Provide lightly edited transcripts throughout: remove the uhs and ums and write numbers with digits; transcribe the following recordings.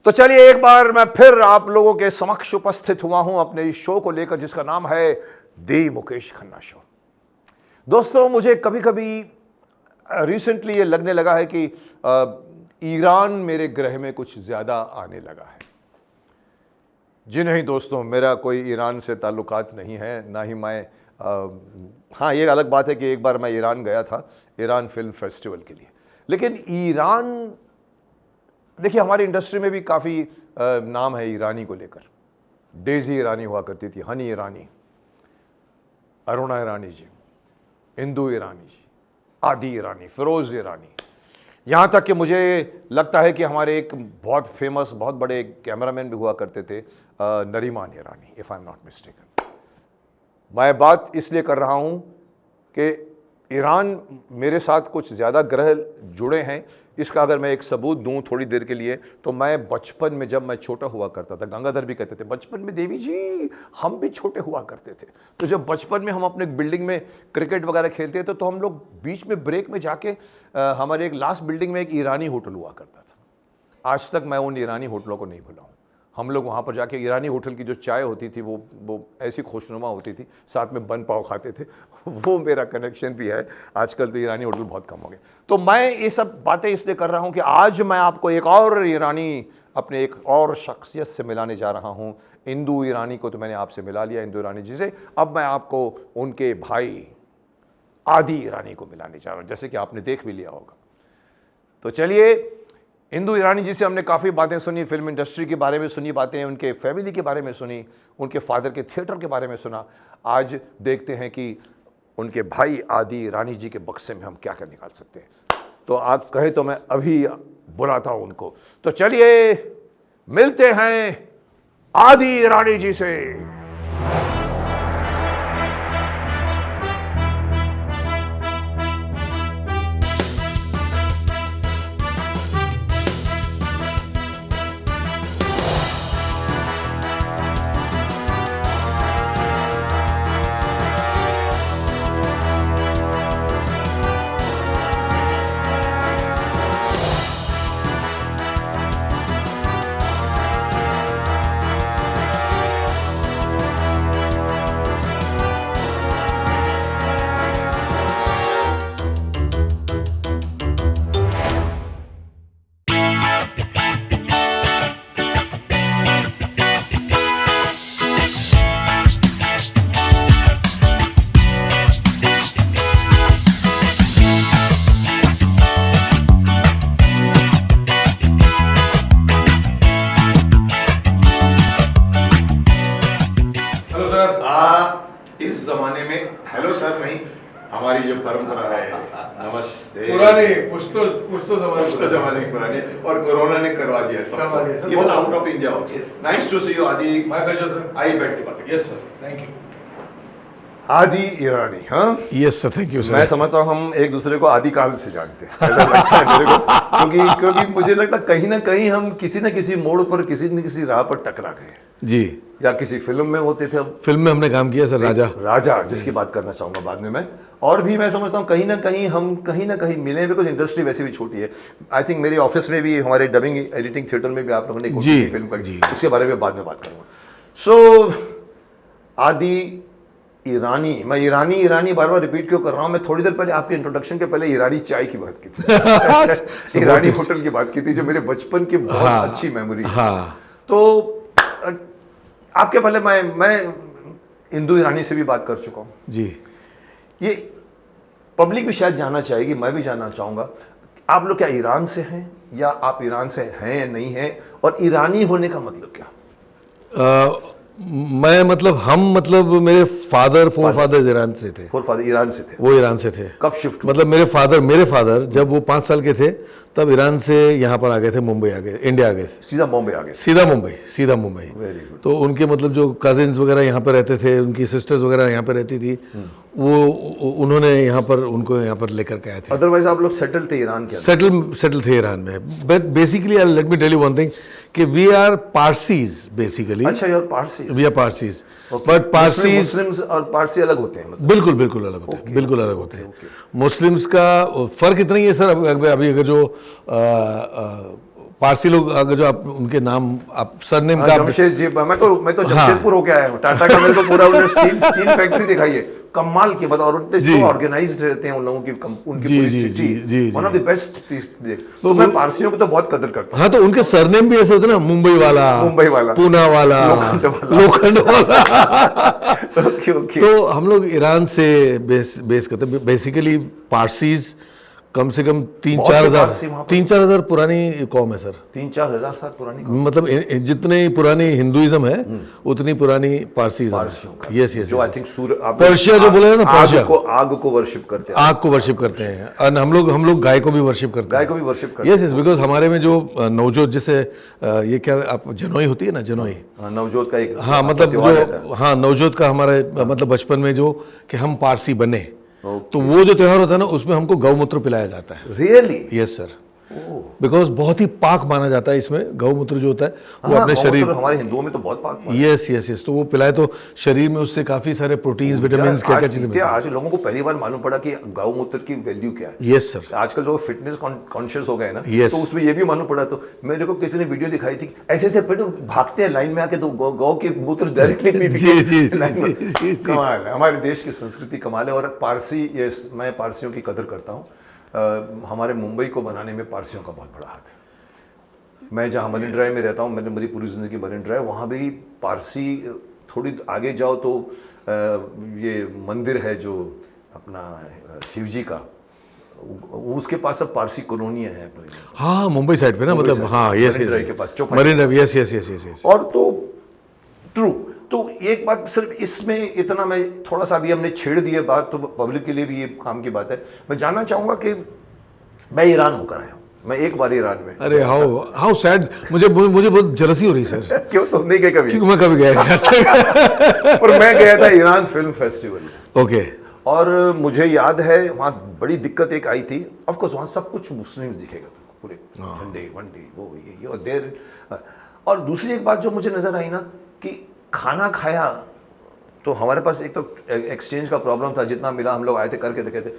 तो चलिए एक बार मैं फिर आप लोगों के समक्ष उपस्थित हुआ हूं अपने इस शो को लेकर जिसका नाम है दी मुकेश खन्ना शो। दोस्तों मुझे कभी कभी रिसेंटली ये लगने लगा है कि ईरान मेरे ग्रह में कुछ ज़्यादा आने लगा है। जी नहीं दोस्तों, मेरा कोई ईरान से ताल्लुकात नहीं है, ना ही मैं हाँ ये अलग बात है कि एक बार मैं ईरान गया था ईरान फिल्म फेस्टिवल के लिए। लेकिन ईरान देखिए हमारी इंडस्ट्री में भी काफ़ी नाम है ईरानी को लेकर। डेजी ईरानी हुआ करती थी, हनी ईरानी, अरुणा ईरानी जी, इंदू ईरानी जी, आदि ईरानी, फिरोज़ ईरानी, यहाँ तक कि मुझे लगता है कि हमारे एक बहुत फेमस बहुत बड़े कैमरामैन भी हुआ करते थे Nariman Irani, if I am not mistaken. मैं बात इसलिए कर रहा हूँ कि ईरान मेरे साथ कुछ ज़्यादा ग्रह जुड़े हैं। इसका अगर मैं एक सबूत दूं थोड़ी देर के लिए, तो मैं बचपन में जब मैं छोटा हुआ करता था, गंगाधर भी कहते थे बचपन में देवी जी हम भी छोटे हुआ करते थे। तो जब बचपन में हम अपने बिल्डिंग में क्रिकेट वगैरह खेलते थे तो हम लोग बीच में ब्रेक में जाके हमारे एक लास्ट बिल्डिंग में एक ईरानी होटल हुआ करता था। आज तक मैं उन ईरानी होटलों को नहीं भूला हूँ। हम लोग वहाँ पर जाके ईरानी होटल की जो चाय होती थी वो ऐसी खुशनुमा होती थी, साथ में बन पाव खाते थे। वो मेरा कनेक्शन भी है। आजकल तो ईरानी होटल बहुत कम हो गए। तो मैं ये सब बातें इसलिए कर रहा हूँ कि आज मैं आपको एक और ईरानी, अपने एक और शख्सियत से मिलाने जा रहा हूँ। इंदू ईरानी को तो मैंने आपसे मिला लिया, इंदू ईरानी जी से। अब मैं आपको उनके भाई आदि ईरानी को मिलाने जा रहा हूँ, जैसे कि आपने देख भी लिया होगा। तो चलिए, इंदू ईरानी जी से हमने काफ़ी बातें सुनी, फिल्म इंडस्ट्री के बारे में सुनी बातें, उनके फैमिली के बारे में सुनी, उनके फादर के थिएटर के बारे में सुना। आज देखते हैं कि उनके भाई आदि ईरानी जी के बक्से में हम क्या क्या निकाल सकते हैं। तो आप कहें तो मैं अभी बुलाता हूं उनको। तो चलिए मिलते हैं आदि ईरानी जी से। इस जमाने में हेलो सर नहीं, हमारी जो परंपरा है नमस्ते पुश्तो जमाने की पुरानी, और कोरोना ने करवा दिया सब। ये आउट ऑफ इंडिया हो। नाइस टू सी यू आदि। My pleasure sir. आइए बैठ के बात करें। Yes sir, thank you. आदि ईरानी, हाँ yes sir, thank you sir. मैं समझता हूँ हम एक दूसरे को आदिकाल से जानते हैं, ऐसा लगता है मेरे को, क्योंकि मुझे लगता है कहीं ना कहीं हम किसी न किसी मोड़ पर किसी न किसी राह पर टकरा गए जी, या किसी फिल्म में होते थे। अब फिल्म में हमने काम किया सर, राजा जिसकी बात करना चाहूंगा बाद में मैं। और भी मैं समझता हूँ कहीं ना कहीं मिले, बिकॉज इंडस्ट्री वैसे भी छोटी है। आई थिंक मेरी ऑफिस में भी, हमारे डबिंग एडिटिंग थिएटर में भी आप लोगों ने एक फिल्म करी, उसके बारे में बाद में बात करूंगा। सो आदि ईरानी, मैं ईरानी बार बार रिपीट क्यों कर रहा हूँ? मैं थोड़ी देर पहले आपके इंट्रोडक्शन के पहले ईरानी चाय की बात की थी ईरानी होटल की बात की थी, जो मेरे बचपन की बहुत अच्छी मेमोरी है। तो आपके पहले मैं इंदू ईरानी से भी बात कर चुका हूँ जी। ये पब्लिक भी शायद जानना चाहेगी, मैं भी जानना चाहूँगा, आप लोग क्या ईरान से हैं, या आप ईरान से हैं या नहीं हैं, और ईरानी होने का मतलब क्या? मैं मतलब मेरे फोर फादर ईरान से थे। ईरान से थे? वो ईरान से थे। कब शिफ्ट? मतलब मेरे फादर जब वो 5 साल के थे तब ईरान से यहाँ पर आ गए थे, मुंबई आ गए, इंडिया आ गए, सीधा बॉम्बे आ गए। सीधा मुंबई। Very good. तो उनके मतलब जो कजिन्स वगैरह यहाँ पर रहते थे, उनकी सिस्टर्स वगैरह यहाँ पर रहती थी, वो उन्होंने यहाँ पर उनको यहाँ पर लेकर के आए थे। अदरवाइज आप लोग सेटल थे ईरान के? सेटल थे ईरान में। But basically let me tell you one thing कि वी आर पारसीज बेसिकली। अच्छा, you are Parsis? We are Parsis, but Parsis, Muslims और पारसी अलग होते हैं? बिल्कुल अलग होते हैं, बिल्कुल अलग होते हैं। मुस्लिम्स का फर्क इतना ही है सर, अभी अगर जो पारसी लोग अगर जो आप उनके नाम आप सरनेम का आप- जमशेद जी, मैं तो जमशेदपुर होके आया हूँ। टाटा का मेरे को पूरा उन्होंने स्टील फैक्ट्री दिखाई है, कमाल की बात। और उतने जो ऑर्गेनाइज्ड रहते हैं उन लोगों की उनकी पूरी city, one of the best piece. तो मैं पारसियों की तो बहुत कदर करता हूँ। हाँ, तो उनके सरनेम भी ऐसे होते हैं ना, मुंबई वाला, पूना वाला, लोखंड वाला। ओके। तो हम लोग ईरान से बेस करते हैं बेसिकली। पारसीज कम से कम तीन बहुत चार से हजार पारसी वहाँ पर। 3-4 हजार पुरानी कौम है सर। 3-4 हजार साल पुरानी मतलब जितनी पुरानी हिंदुइज्म है उतनी पुरानी पारसीज़म पारसियों का। है। Yes yes. जो आई थिंक पर्शिया जो बोले ना, पर्शिया आग को वर्शिप करते हैं। आग को वर्शिप करते हैं। और हम लोग गाय को भी वर्शिप करते गाय हैं। को भी वर्शिप करते हैं। यस यस, बिकॉज हमारे में जो नवजोत, जैसे ये क्या आप जनोई होती है ना, जनोई। हाँ, नवजोत का एक हाँ, मतलब त्योहार रहता है। जो हाँ नवजोत का हमारे मतलब बचपन में जो कि हम पारसी बने, Okay. तो वो जो त्योहार होता है ना उसमें हमको गौमूत्र पिलाया जाता है। रियली? यस सर, बिकॉज बहुत ही पाक माना जाता है इसमें। गौमूत्र जो होता है वो अपने शरीर, हमारे हिंदुओं में तो बहुत पाक माना है। यस यस यस, तो वो पिलाए तो शरीर में उससे काफी सारे प्रोटीन्स, विटामिन, क्या क्या चीजें मिलती हैं। आज लोगों को पहली बार मालूम पड़ा कि गौमूत्र की वैल्यू क्या है। Yes sir. आजकल लोग फिटनेस कॉन्शियस हो गए ना, Yes. तो उसमें ये भी मालूम पड़ा। तो मेरे को किसी ने वीडियो दिखाई थी, ऐसे पेट भागते हैं लाइन में आके, तो गौ के मूत्र डायरेक्टली पीते जी, जी, हैं जी, लाइन में। जी, जी, जी। कमाल है, हमारे देश की संस्कृति कमाल है। और पारसी, यस, मैं पारसियों की कदर करता हूँ। हमारे मुंबई को बनाने में पारसियों का बहुत बड़ा हाथ है। मैं जहाँ मरीन ड्राइव में रहता हूँ, मैंने मेरी पूरी जिंदगी मरीन ड्राइव, वहाँ भी पारसी। थोड़ी आगे जाओ तो ये मंदिर है जो अपना शिव जी का, उसके पास सब पारसी कॉलोनियाँ हैं। हाँ, मुंबई साइड पे ना, मतलब हाँ, यस मरीन ड्राइव यस, के पास Chowpatty. Marine Drive, yes yes yes yes. और तो ट्रू। तो एक बात सिर्फ इसमें इतना, मैं थोड़ा सा अभी हमने छेड़ दिए बात, तो पब्लिक के लिए भी ये काम की बात है। मैं जानना चाहूंगा कि मैं ईरान होकर आया हूँ, मैं एक बार ईरान में। अरे हाउ सैड, मुझे बहुत जलसी हो रही सर। क्यों, तुम नहीं गए कभी? क्योंकि मैं कभी गया नहीं। पर मैं गया था ईरान फिल्म फेस्टिवल। ओके। और मुझे याद है वहाँ बड़ी दिक्कत एक आई थी। ऑफ कोर्स वहाँ सब कुछ मुस्लिम्स दिखेगा तुमको, पूरे झंडे वंडे वो ये और देर। और दूसरी एक बात जो मुझे नजर आई ना, कि खाना खाया तो हमारे पास एक तो एक्सचेंज का प्रॉब्लम था, जितना मिला हम लोग आए थे करके देखे थे।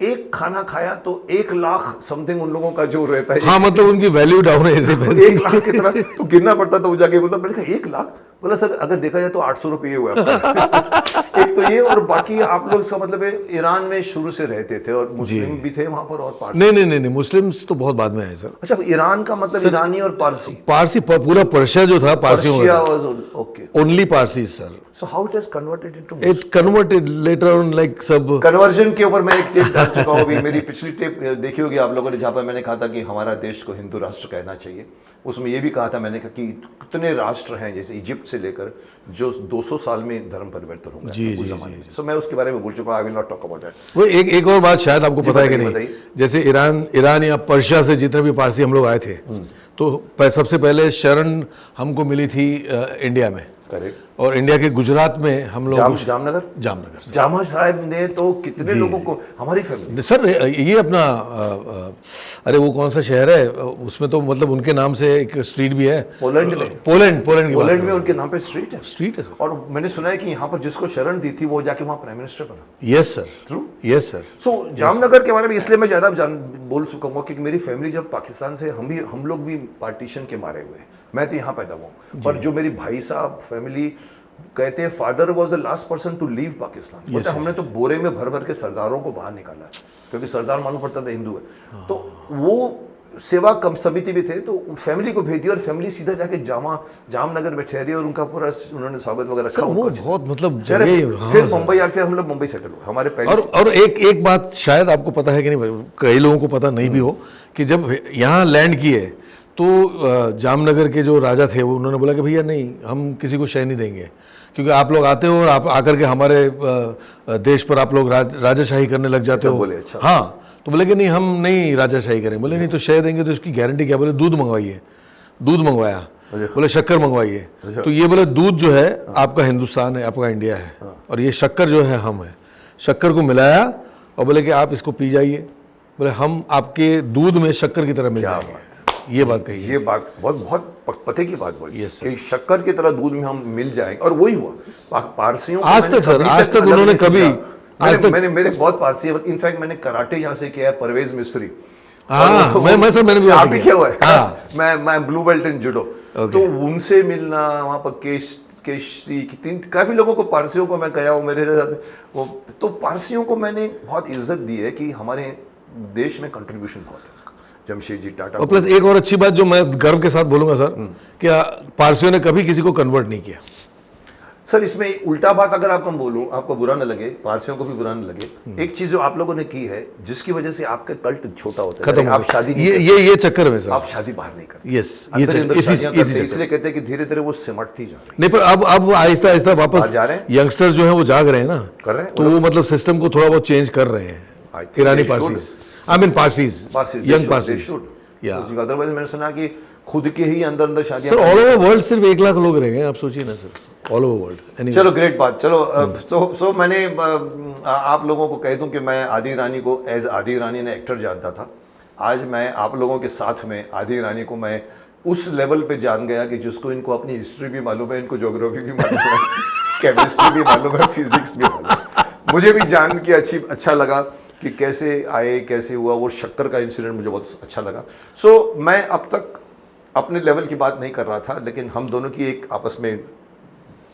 एक खाना खाया तो 1 लाख समथिंग उन लोगों का जो रहता है। हाँ, मतलब उनकी वैल्यू डाउन है ऐसे पैसे। 1 लाख कितना तो गिनना पड़ता था। वो जाके बोलता, मैंने कहा 1 लाख? बोला सर अगर देखा जाए तो 800 रुपये हुआ आपका। एक तो ये, और बाकी आप लोग इसका मतलब है ईरान में शुरू से रहते थे और मुस्लिम भी थे वहां पर, और पारसी। नहीं, मुस्लिम्स तो बहुत बाद में आए सर। अच्छा, ईरान का मतलब ईरानी और पारसी? पारसी, पूरा पर्शिया जो था पारसियों पर्शिया का, was okay. Only Parsi sir. So how it has converted into? It converted later on, like सब कन्वर्जन के ऊपर मैं एक टेप डाल चुका हूँ अभी। मेरी पिछली टेप देखी होगी आप लोगों ने, जहाँ पर मैंने कहा था कि हमारा देश को हिंदू राष्ट्र कहना चाहिए। उसमें ये भी कहा था मैंने कि कितने राष्ट्र हैं, जैसे इजिप्ट से लेकर, जो 200 साल में धर्म परिवर्तन होगा जी, उस जी, जमाने में। सो मैं उसके बारे में बोल चुका हूँ, आई will not talk about that. वो एक और बात शायद आपको पता है कि नहीं, बताइए। जैसे ईरान या पर्शिया से जितने भी पारसी हम लोग आए थे, तो सबसे पहले शरण हमको मिली थी इंडिया में। करेक्ट। और इंडिया के गुजरात में हम लोग जामनगर से। जामा साहब ने तो कितने लोगों को, हमारी फैमिली। सर ये अपना अरे वो कौन सा शहर है, उसमें तो मतलब उनके नाम से एक स्ट्रीट भी है। पोलैंड में। पोलैंड में उनके नाम पे स्ट्रीट है सर। और मैंने सुना है कि यहाँ पर जिसको शरण दी थी वो जाके वहाँ प्राइम मिनिस्टर बना। Yes sir. True. Yes sir. So Jamnagar के बारे में इसलिए मैं ज्यादा बोल चुका हूँ क्योंकि मेरी फैमिली जब पाकिस्तान से, हम लोग भी पार्टीशन के मारे हुए। मैं तो यहाँ पैदा हुआ, पर जो मेरी भाई साहब फैमिली कहते हैं, father was the last person to leave Pakistan. बोलते हमने तो बोरे में भर भर के सरदारों को बाहर निकाला, क्योंकि सरदार मालूम पड़ता था हिंदू है। तो वो सेवा कम समिति भी थे, तो फैमिली को भेज दिया और फैमिली सीधा जाके जामनगर में ठहरी और उनका पूरा उन्होंने स्वागत वगैरह रखा। वो बहुत मतलब फिर मुंबई आके हम लोग मुंबई सेटल हुए। हमारे पहले और एक बात शायद आपको पता है कि नहीं, कई लोगों को पता नहीं भी हो, कि जब यहाँ लैंड किए तो जामनगर के जो राजा थे वो उन्होंने बोला कि भैया नहीं, हम किसी को शय नहीं देंगे, क्योंकि आप लोग आते हो और आप आकर के हमारे देश पर आप लोग राजाशाही करने लग जाते हो। बोले अच्छा। हाँ, तो बोले कि नहीं हम नहीं राजाशाही करेंगे। बोले नहीं तो शय देंगे तो इसकी गारंटी क्या? बोले दूध मंगवाइए। दूध मंगवाया। बोले शक्कर मंगवाइए। तो ये बोले दूध जो है आपका हिंदुस्तान है, आपका इंडिया है, और ये शक्कर जो है हम है। शक्कर को मिलाया और बोले कि आप इसको पी जाइए। बोले हम आपके दूध में शक्कर की तरह मिल जाएंगे। ये बात कही, ये बात बहुत पते की बात बोली। Yes, कि शक्कर की तरह दूध में हम मिल जाएंगे, और वही हुआ पारसियों को। आज तक उन्होंने कभी मैंने बहुत पारसी, इनफैक्ट मैंने कराटे यहाँ से किया है, परवेज मिस्त्री, हाँ, मैं सर मैंने भी आप ही किया हुआ है। हाँ, मैं ब्लू बेल्ट इन जुडो। तो उनसे मिलना वहाँ पर केशरी की काफी लोगों को, पारसियों को मैं गया हूँ मेरे साथ वो, तो पारसियों को मैंने बहुत इज्जत दी है कि हमारे देश में कंट्रीब्यूशन बहुत है। जमशेदजी टाटा और प्लस एक और अच्छी बात जो मैं गर्व के साथ बोलूंगा सर, क्या पारसियों ने कभी किसी को कन्वर्ट नहीं किया। सर इसमें उल्टा बात अगर आपको बोलूं, आपको बुरा न लगे, पारसियों को भी बुरा न लगे, एक चीज जो आप लोगों ने की है जिसकी वजह से आपका कल्ट छोटा होता है, खत्म, आप शादी नहीं ये चक्कर में सर, आप शादी बाहर नहीं करते। यस, ये इसलिए कहते हैं कि धीरे धीरे वो सिमटती जा रही है। नहीं, पर अब आहिस्ता आहिस्ता वापस जा रहे हैं, यंगस्टर्स जो है वो जाग रहे हैं ना, कर रहे हैं, तो वो मतलब सिस्टम को थोड़ा बहुत चेंज कर रहे हैं। Irani Parsis, I mean Parsis, young Parsis. Otherwise मैंने सुना कि खुद के ही अंदर अंदर शादियां। सर ऑल ओवर वर्ल्ड सिर्फ 1 लाख लोग रह गए, आप सोचिए ना सर, ऑल ओवर वर्ल्ड। चलो ग्रेट बात। चलो सो मैंने आप लोगों को कह दूं कि मैं आदि ईरानी को एज आदि ईरानी ने एक्टर जानता था। आज मैं आप लोगों के साथ में आदि ईरानी को मैं उस लेवल पे जान गया कि जिसको इनको अपनी हिस्ट्री भी मालूम है, इनको ज्योग्राफी भी मालूम है, केमिस्ट्री भी मालूम है, फिजिक्स भी मालूम है। मुझे भी जान के अच्छा लगा कि कैसे आए, कैसे हुआ। वो शक्कर का इंसिडेंट मुझे बहुत अच्छा लगा। सो मैं अब तक अपने लेवल की बात नहीं कर रहा था, लेकिन हम दोनों की एक आपस में,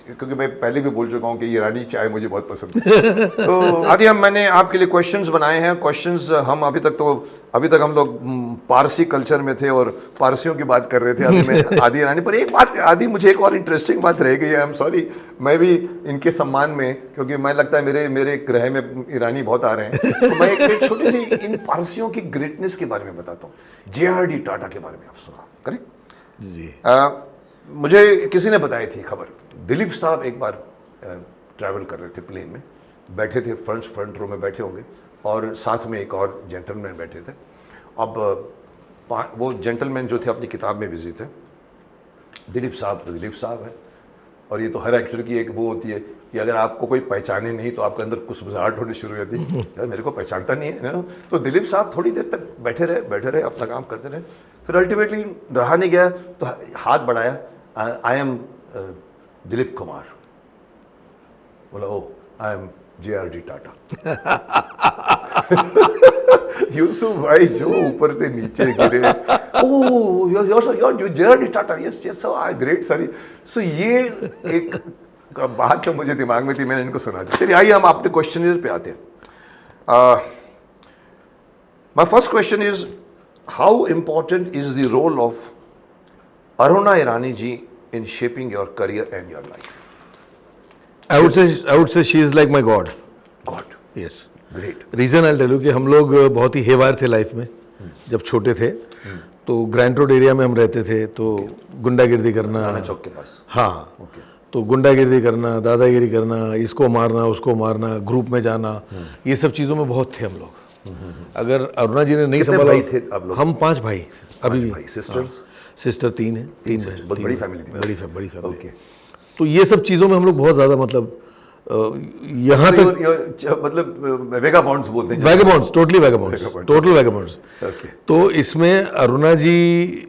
क्योंकि मैं पहले भी बोल चुका हूँ कि ईरानी चाय मुझे बहुत पसंद है। तो आदि मैंने आपके लिए क्वेश्चंस बनाए हैं। क्वेश्चंस हम अभी तक हम लोग पारसी कल्चर में थे और पारसियों की बात कर रहे थे। अभी मैं आदि ईरानी पर एक बात, आदि मुझे एक और इंटरेस्टिंग बात रह गई है। आई एम सॉरी, मैं भी इनके सम्मान में, क्योंकि मैं लगता है मेरे ग्रह में ईरानी बहुत आ रहे हैं, तो मैं एक छोटी सी इन पारसियों की ग्रेटनेस के बारे में बताता हूँ। JRD टाटा के बारे में आप सुना, करेक्ट जी। मुझे किसी ने बताई थी खबर। दिलीप साहब एक बार ट्रैवल कर रहे थे प्लेन में, बैठे थे फ्रंट रो में बैठे होंगे, और साथ में एक और जेंटलमैन बैठे थे। अब वो जेंटलमैन जो थे अपनी किताब में बिजी थे। दिलीप साहब है, और ये तो हर एक्टर की एक वो होती है कि अगर आपको कोई पहचाने नहीं तो आपके अंदर कुसबुसाहट होनी शुरू होती है, यार मेरे को पहचानता नहीं है ना। तो दिलीप साहब थोड़ी देर तक बैठे रहे, अपना काम करते रहे। फिर अल्टीमेटली रहा नहीं गया तो हाथ बढ़ाया, आई एम दिलीप कुमार। बोला oh I am JRD Tata. Yusuf भाई जो ऊपर से नीचे गिरे, oh you're JRD Tata, yes so I great sir. So ये एक बात जो मुझे दिमाग में थी, मैंने इनको सुना दी। चलिए आइए हम आपके क्वेश्चन पे आते हैं। My first question is, how important is the role of Aruna Irani ji in shaping your career and your life? I would say she is like my God. God. Yes. Great. Reason I'll tell you कि हम लोग बहुत ही हेवार थे life में। जब छोटे थे तो ग्रैंड रोड एरिया में हम रहते थे, तो गुंडागिर्दी करना, नाना चौक के पास। हाँ, तो गुंडागिर्दी करना, दादागिरी करना, इसको मारना उसको मारना, ग्रुप में जाना, ये सब चीज़ों में बहुत थे हम लोग। अगर अरुणा जी ने नहीं संभाला, भाई थे आप लोग? हम 5 भाई अभी भी। सिस्टर्स? सिस्टर 3 है, 3 है, बहुत बड़ी फैमिली थी। बड़ी फैमिली। ओके, तो ये सब चीज़ों में हम लोग बहुत ज़्यादा, मतलब यहाँ तक मतलब वेगाबॉन्ड्स बोलते हैं। वैगाबॉन्ड्स, टोटली वैगाबॉन्ड्स, टोटल वैगाबॉन्ड्स। तो इसमें अरुणा जी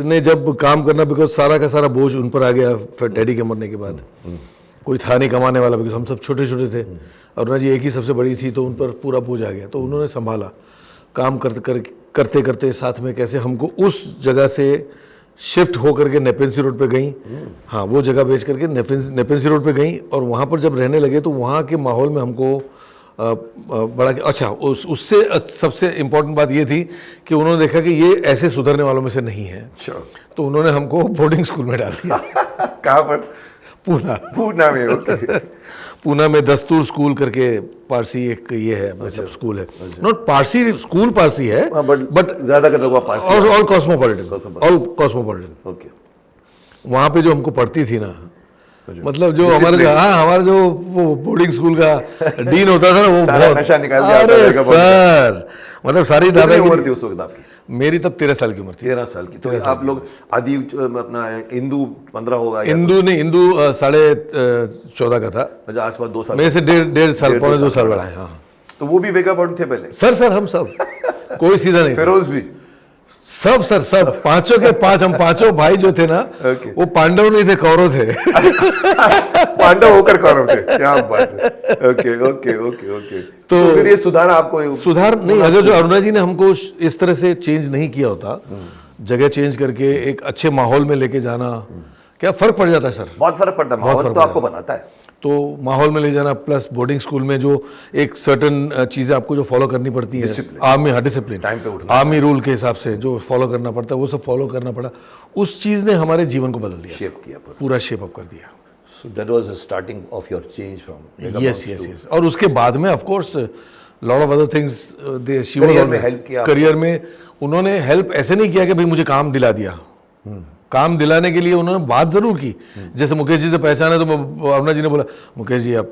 ने जब काम करना, बिकॉज सारा का सारा बोझ उन पर आ गया फिर डैडी के मरने के बाद। कोई था नहीं कमाने वाला, बिकॉज हम सब छोटे छोटे थे। अरुणा जी एक ही सबसे बड़ी थी, तो उन पर पूरा बोझ आ गया। तो उन्होंने संभाला, काम करते करते साथ में कैसे हमको उस जगह से शिफ्ट होकर के नेपेंसी रोड पे गई। हाँ, वो जगह बेच करके नेपेंसी रोड पे गई, और वहाँ पर जब रहने लगे तो वहाँ के माहौल में हमको बड़ा अच्छा, उससे सबसे इम्पोर्टेंट बात ये थी कि उन्होंने देखा कि ये ऐसे सुधरने वालों में से नहीं है। तो उन्होंने हमको बोर्डिंग स्कूल में डाल दिया। कहाँ पर? पूना में। ओके। पूना में दस्तूर स्कूल करके पारसी एक ये है, मतलब स्कूल है। नॉट पारसी स्कूल, पारसी है, बट ज्यादा कर लोग पारसी, ऑल कॉस्मोपॉलिटन। ओके। वहाँ पे जो हमको पढ़ती थी ना, मतलब जो हमारा जो वो बोर्डिंग स्कूल का डीन होता था ना, वो बहुत नशा निकाल दिया। अरे सर, मतलब सारी दादा उम्र थी उस वक्त आपकी? मेरी तब 13 साल की उम्र थी। 13 साल की। तो आप लोग आदि अपना हिंदू 15 होगा? हिंदू नहीं, हिंदू 14.5 का था। अच्छा, आसपास 2 साल। मेरे से 1.5 साल, पौने 2 साल बड़ा है। हाँ, तो वो भी वेगाबॉन्ड थे पहले? सर हम सब कोई सीधा नहीं। फिरोज भी? सब सर सब पांचों के पांच, हम पांचों भाई जो थे ना, Okay. वो पांडव नहीं थे, कौरव थे। पांडव होकर कौरव थे, क्या बात है। Okay okay okay okay. तो फिर ये सुधार आपको सुधार नहीं, अगर जो अरुणा जी ने हमको इस तरह से चेंज नहीं किया होता, जगह चेंज करके एक अच्छे माहौल में लेके जाना, क्या फर्क पड़ जाता है सर। बहुत फर्क पड़ता है, माहौल तो आपको बनाता है। तो माहौल में ले जाना, प्लस बोर्डिंग स्कूल में जो एक सर्टन चीजें आपको जो फॉलो करनी पड़ती है, आर्मी, हाँ डिसिप्लिन, टाइम पे उठना, आर्मी रूल के हिसाब से जो फॉलो करना पड़ता है वो सब फॉलो करना पड़ा। उस चीज ने हमारे जीवन को बदल दिया, शेप किया पूरा शेप अप कर दिया। सो that was the starting of your change from yes yes yes. और उसके बाद में of course lot of other things, career में help किया आपको? करियर में उन्होंने हेल्प ऐसे नहीं किया कि भाई मुझे काम दिला दिया। काम दिलाने के लिए उन्होंने बात जरूर की। जैसे मुकेश जी से पहचाना है तो अरुणा जी ने बोला, मुकेश जी आप,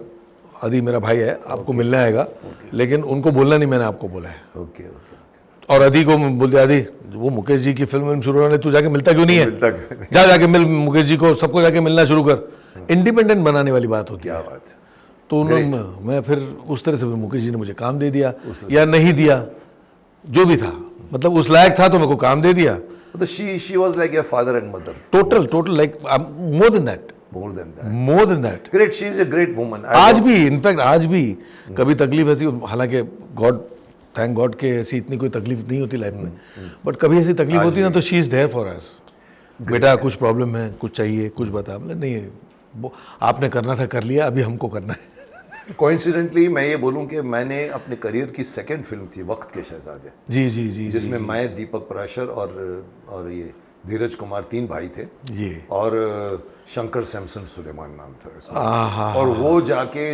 आदि मेरा भाई है, आपको मिलना आएगा, लेकिन उनको बोलना नहीं, मैंने आपको बोला है। Okay okay. और आदि को बोलते, आदि वो मुकेश जी की फिल्म शुरू होने, तू जाके मिलता क्यों नहीं है, जा जाके मिल मुकेश जी को, सबको जाके मिलना शुरू कर। इंडिपेंडेंट बनाने वाली बात होती है। क्या बात है। तो उन्होंने, मैं फिर उस तरह से मुकेश जी ने मुझे काम दे दिया या नहीं दिया, जो भी था, मतलब उस लायक था तो मेरे को काम दे दिया। तो she was like your father and mother. Total like more than that, More than that. More than that. Great, she is a great woman. आज भी, इनफैक्ट आज भी कभी तकलीफ ऐसी, हालांकि गॉड, थैंक गॉड के ऐसी इतनी कोई तकलीफ नहीं होती लाइफ में, बट कभी ऐसी तकलीफ होती है ना तो she is there for us. बेटा कुछ प्रॉब्लम है, कुछ चाहिए, कुछ बता। मतलब नहीं, वो आपने करना था कर लिया, अभी हमको करना है। Coincidentally, मैं ये बोलूं कि मैंने अपने करियर की सेकंड फिल्म थी वक्त के शहजादे, जी जी जी जिसमें मैं, दीपक पराशर और ये धीरज कुमार, तीन भाई थे, जी। और शंकर सैमसन सुलेमान नाम था इसमें। आहा। और वो जाके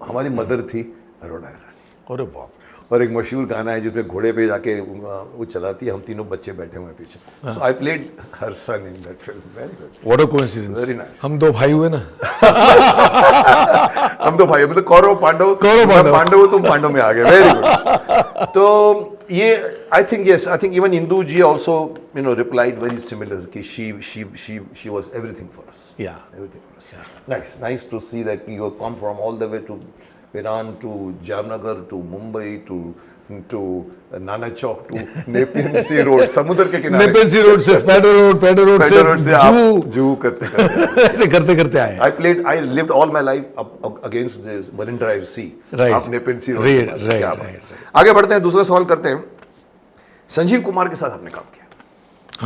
हमारी मदर थी अरोड़ा रानी। अरे बाप, और एक मशहूर गाना है जिसमें घोड़े पे जाके वो चलाती है, हम तीनों बच्चे बैठे हुए हैं पीछे। So I played her son in that film. Very good, what a coincidence. Very nice. हम दो भाई हुए ना। हम तो भाई, मतलब कौरव पांडव, पांडव तुम पांडव में आ गए। Very good. तो ये I think, yes, I think even Indu ji also you know replied very similar कि she was everything for us. Yeah Everything for us. Nice to see that you have come from all the way to Iran, to Jamnagar, to Mumbai, to Nana Chowk, to Nepean Sea Road, समुद्र के किनारे। नेपेन सी road से, pader road से आप जू करते ऐसे करते करते आए। I lived all my life up against this Marine Drive Sea. Right. आप नेपेन सी रोड। Right. आगे बढ़ते हैं, दूसरा सवाल करते हैं। संजीव कुमार के साथ आपने काम किया।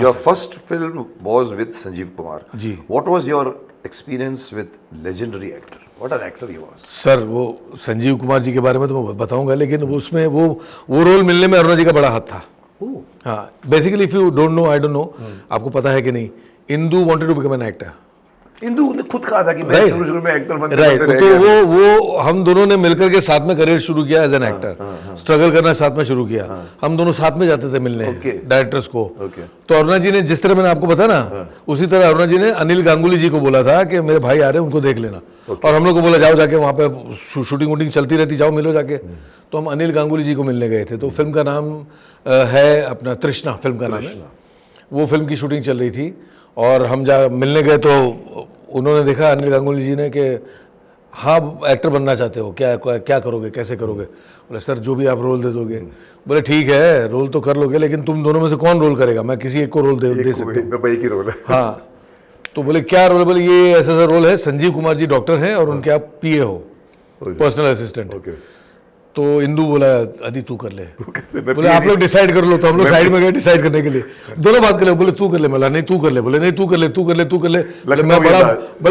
Your first film was with Sanjeev Kumar. जी। What was your experience with legendary actor? What an actor he was. Sir वो संजीव कुमार जी के बारे में तो मैं बताऊंगा, लेकिन उसमें वो रोल मिलने में अरुणा जी का बड़ा हाथ था। हाँ, basically if you don't know, I don't know, आपको पता है कि नहीं, Indu wanted to become an actor. Indu ने खुद कहा था कि मैं शुरू में एक्टर बनने राइट। तो वो हम दोनों ने मिलकर के साथ में करियर शुरू किया एज एन एक्टर, स्ट्रगल करना साथ में शुरू किया। हम दोनों साथ में जाते थे मिलने डायरेक्टर्स को। तो अरुणा जी ने, जिस तरह मैंने आपको बताया ना, उसी तरह अरुणा जी ने अनिल गांगुली जी को बोला था कि मेरे भाई आ रहे हैं, उनको देख लेना। और हम लोग को बोला जाओ जाके वहाँ पे शूटिंग वूटिंग चलती रहती, जाओ मिलो जाके। तो हम अनिल गांगुली जी को मिलने गए थे। तो फिल्म का नाम है अपना तृष्णा, फिल्म का नाम है। वो फिल्म की शूटिंग चल रही थी और हम जा मिलने गए तो उन्होंने देखा, अनिल गांगुली जी ने, कि हाँ एक्टर बनना चाहते हो, क्या करोगे, कैसे करोगे? बोले सर जो भी आप रोल दे दोगे। बोले ठीक है, रोल तो कर लोगे, लेकिन तुम दोनों में से कौन रोल करेगा? मैं किसी एक को रोल दे सकता हूँ। एक ही रोल है। हाँ। तो बोले क्या रोल? बोले ये ऐसा रोल है, संजीव कुमार जी डॉक्टर हैं और उनके आप पीए हो, पर्सनल असिस्टेंट। तो इंदू बोला अदी तू कर ले। बोले आप लोग डिसाइड कर लो। तो हम लोग साइड में गए डिसाइड करने के लिए, दोनों बात कर ले। बोले तू कर ले, मला नहीं तू कर ले, बोले नहीं तू कर ले, तू कर ले, तू कर ले। बोले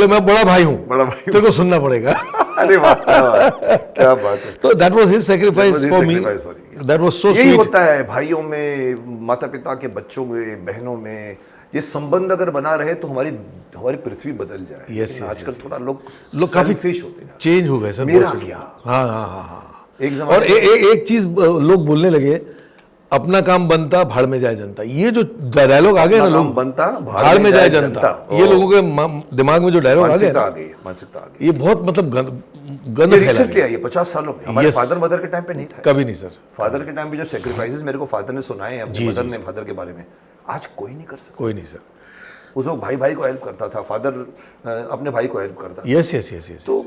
मैं बड़ा भाई हूँ, तेरे को सुनना पड़ेगा। अरे वाह, क्या बात है। तो that was his sacrifice for me, that was so sweet. यही होता है भाइयों में, माता पिता के बच्चों में, बहनों में, ये संबंध अगर बना रहे तो हमारी पृथ्वी बदल जाए। यस, आजकल थोड़ा लोग काफी फिश होते हैं, चेंज हो गए सर। मेरा क्या। हाँ। और एक चीज लोग बोलने लगे, अपना काम बनता भाड़ में जाए जनता। ये जो डायलॉग आ गया ना, लोग बनता भाड़ में जाए जनता, ये लोगों के दिमाग में जो डायलॉग आ गया, मानसिकता आ गई। ये बहुत मतलब गंद रिसेंटली आई है, 50 सालों में। हमारे फादर मदर के टाइम पे नहीं था, कभी नहीं सर। फादर के टाइम पे जो सेक्रीफाइसेस मेरे को फादर ने सुनाए हैं अपने मदर ने फादर के बारे में, आज कोई नहीं कर सकता। कोई नहीं सर। उस वक्त भाई को हेल्प करता था, फादर अपने भाई को हेल्प करता था। यस। तो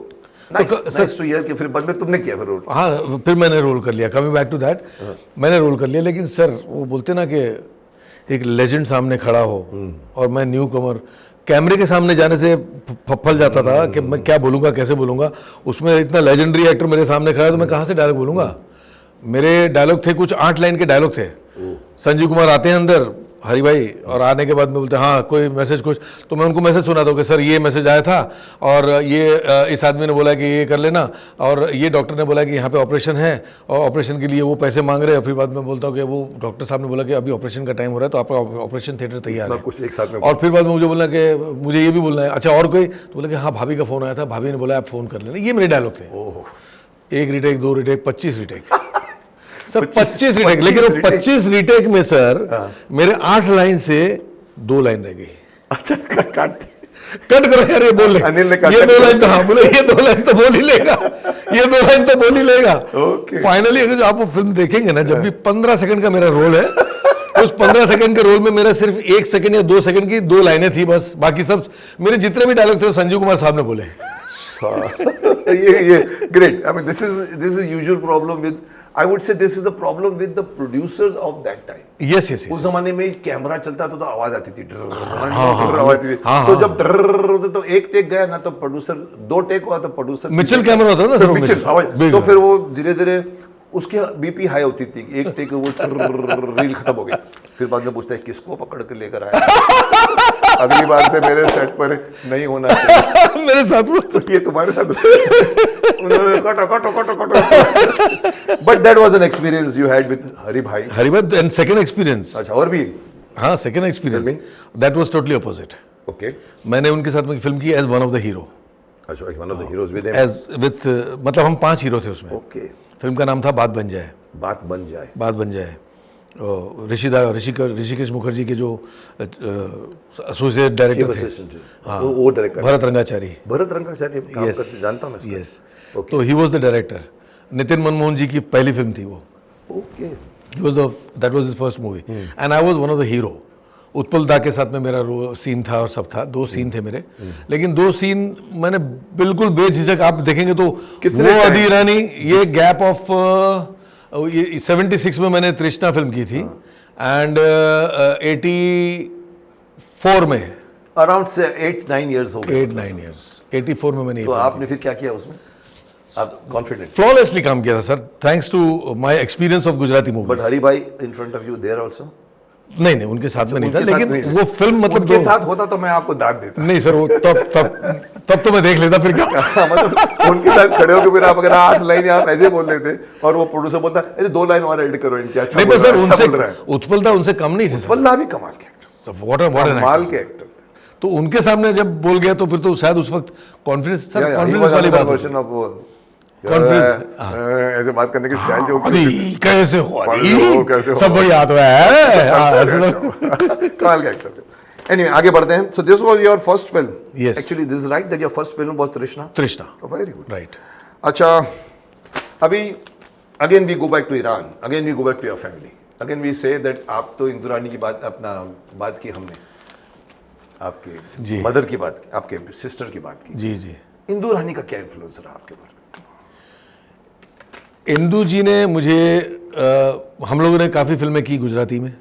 नाइस टू हियर कि फिर बाद में तुमने किया फिर रोल। हाँ, फिर मैंने रोल कर लिया। कमिंग बैक टू दैट, मैंने रोल कर लिया। लेकिन सर वो बोलते ना कि एक लेजेंड सामने खड़ा हो और मैं न्यू कमर, कैमरे के सामने जाने से फल जाता था कि मैं क्या बोलूँगा, कैसे बोलूँगा। उसमें इतना लेजेंडरी एक्टर मेरे सामने खड़ा है तो मैं कहाँ से डायलॉग बोलूँगा। मेरे डायलॉग थे कुछ 8 लाइन के डायलॉग थे। संजीव कुमार आते हैं अंदर, हरी भाई, और आने के बाद में बोलते हैं हाँ कोई मैसेज कुछ, तो मैं उनको मैसेज सुनाता हूँ कि सर ये मैसेज आया था और ये इस आदमी ने बोला कि ये कर लेना, और ये डॉक्टर ने बोला कि यहाँ पे ऑपरेशन है और ऑपरेशन के लिए वो पैसे मांग रहे हैं। फिर बाद में बोलता हूँ कि वो डॉक्टर साहब ने बोला कि अभी ऑपरेशन का टाइम हो रहा है तो आपका ऑपरेशन थिएटर तैयार है कुछ एक साथ में। और फिर बाद में मुझे बोला कि मुझे ये भी बोलना है, अच्छा और कोई, तो बोला कि हाँ भाभी का फ़ोन आया था, भाभी ने बोला आप फ़ोन कर लेना। ये मेरे डायलॉग थे। 1 retake, 2 retake, 25 retake sir, 25 retake. लेकिन वो 25 रीटेक में सर मेरे 8 लाइन से 2 लाइन रह गई। अच्छा, कट करो यार, ये बोल ले, अनिल ने कहा ये 2 लाइन तो, हाँ बोले ये 2 लाइन तो बोल ही लेगा, ये 2 लाइन तो बोल ही लेगा। Okay. फाइनली अगर जो आप वो फिल्म देखेंगे ना, जब भी 15 सेकंड का मेरा रोल है, उस 15 सेकंड के रोल में मेरा सिर्फ 1 सेकंड या 2 सेकंड की 2 लाइनें थी बस। बाकी सब मेरे जितने भी डायलॉग थे वो संजीव कुमार साहब ने बोले। ये great. I mean this is usual problem with, I would say this is the problem with the producers of that time. Yes yes, उस जमाने में कैमरा चलता था तो आवाज आती थी, आवाज आती थी। तो जब होते तो 1 टेक गया ना तो प्रोड्यूसर, 2 टेक हुआ तो प्रोड्यूसर मिचेल कैमरा होता था ना सर, मिचेल आवाज। तो फिर वो धीरे धीरे उसकी बीपी हाई होती थी, 1 टेक वो रील खत्म हो गई। फिर बाद में पूछता है किसको पकड़ के लेकर आया, अगली बार से मेरे सेट पर नहीं होना चाहिए। मेरे साथ वो तो ये तुम्हारे साथ उन्होंने कटो कटो कटो कटो। But that was an experience you had with Hari भाई। एंड सेकंड एक्सपीरियंस, अच्छा, और भी? हाँ second experience that was totally opposite. Okay, मैंने उनके साथ में फिल्म की as one of the hero. अच्छा, one of the heroes with as with, मतलब हम 5 हीरो थे उसमें। ओके, फिल्म का नाम था बात बन जाए। बात बन जाए। बात बन जाए। ऋषिकेश मुखर्जी के जो एसोसिएट डायरेक्टर थे, हाँ, वो डायरेक्टर भरत रंगाचारी। भरत रंगाचारी काम Yes, करते, जानता हूं मैं। यस, तो he was the director. Nitin Manmohan ji की पहली फिल्म थी वो। Okay, that was his first movie and I was one of the hero. Utpal da के साथ में मेरा सीन था और सब था, 2 सीन थे मेरे। लेकिन 2 सीन मैंने बिल्कुल बेझिझक, आप देखेंगे तो वो आदि ईरानी, ये गैप ऑफ 76 में मैंने तृष्णा फिल्म की थी एंड 84 में, अराउंड से 8-9 इयर्स हो गए। 8-9 इयर्स, 84 में मैंने। तो आपने फिर क्या किया उसमें? आप कॉन्फिडेंट? फ्लॉलेसली काम किया था sir, thanks to my experience of Gujarati movies. But Hari भाई in front of you there also? नहीं, उनके साथ में नहीं था, उनके साथ लेकिन नहीं। वो फिल्म मतलब उनके साथ होता तो मैं आपको दाद देता। नहीं सर, वो तब तो मैं देख लेता फिर क्या। मतलब उनके साथ खड़े होकर फिर आप अगर 8 लाइन आप ऐसे बोल देते और वो प्रोड्यूसर बोलता अरे 2 लाइन और ऐड करो इनकी। अच्छा नहीं, पर सर उनसे उत्पलता उनसे कम नहीं थे सर। उत्पल भी कमाल के एक्टर, कमाल के एक्टर। तो उनके सामने जब बोल गया तो फिर तो शायद उस वक्त कॉन्फिडेंस, सर कॉन्फिडेंस वाली बात वर्जन ऑफ वो कॉन्फिडेंस, ऐसे बात करने की स्टाइल जो अरे कैसे हुआ, कैसे सब बड़ी याद हुआ है। कमाल के एक्टर थे। एनीवे, आगे बढ़ते हैं। So this was your first film? Yes. Actually this is right that your first film was Trishna. Very good, right. अच्छा, अभी again we go back to Iran, again we go back to your family, again we say that आप तो इंदु रानी की बात, अपना बात की हमने, आपके मदर की बात की, आपके सिस्टर की बात की। जी जी। इंदु रानी का क्या इन्फ्लुएंस रहा आपके ऊपर? इंदु जी ने मुझे हम लोगों ने काफ़ी फिल्में की गुजराती में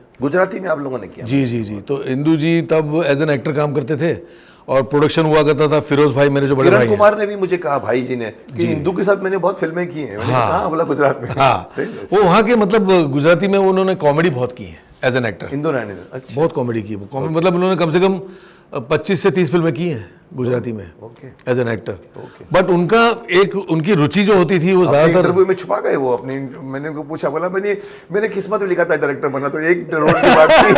आप लोगों ने किया? जी जी जी। तो इंदु जी तब एज एन एक्टर काम करते थे और प्रोडक्शन हुआ करता था। फिरोज भाई मेरे जो बड़े भाई किरण कुमार ने भी मुझे कहा, भाई जी ने, कि इंदु के साथ मैंने बहुत फिल्में की हैं। मैंने कहा बोला गुजरात में? हाँ, वो वहाँ के मतलब गुजराती में उन्होंने कॉमेडी बहुत की है एज एन एक्टर। इंदु रानी ने? अच्छा, बहुत कॉमेडी की, कॉमेडी मतलब उन्होंने कम से कम 25 से 30 फिल्में की हैं गुजराती में एज एन एक्टर। बट उनका एक उनकी रुचि जो होती थी वो ज्यादातर इंटरव्यू में छुपा गए वो अपनी। मैंने उनको पूछा, बोला मैंने किस्मत में लिखा था डायरेक्टर बनना, तो एक रोल की बात की।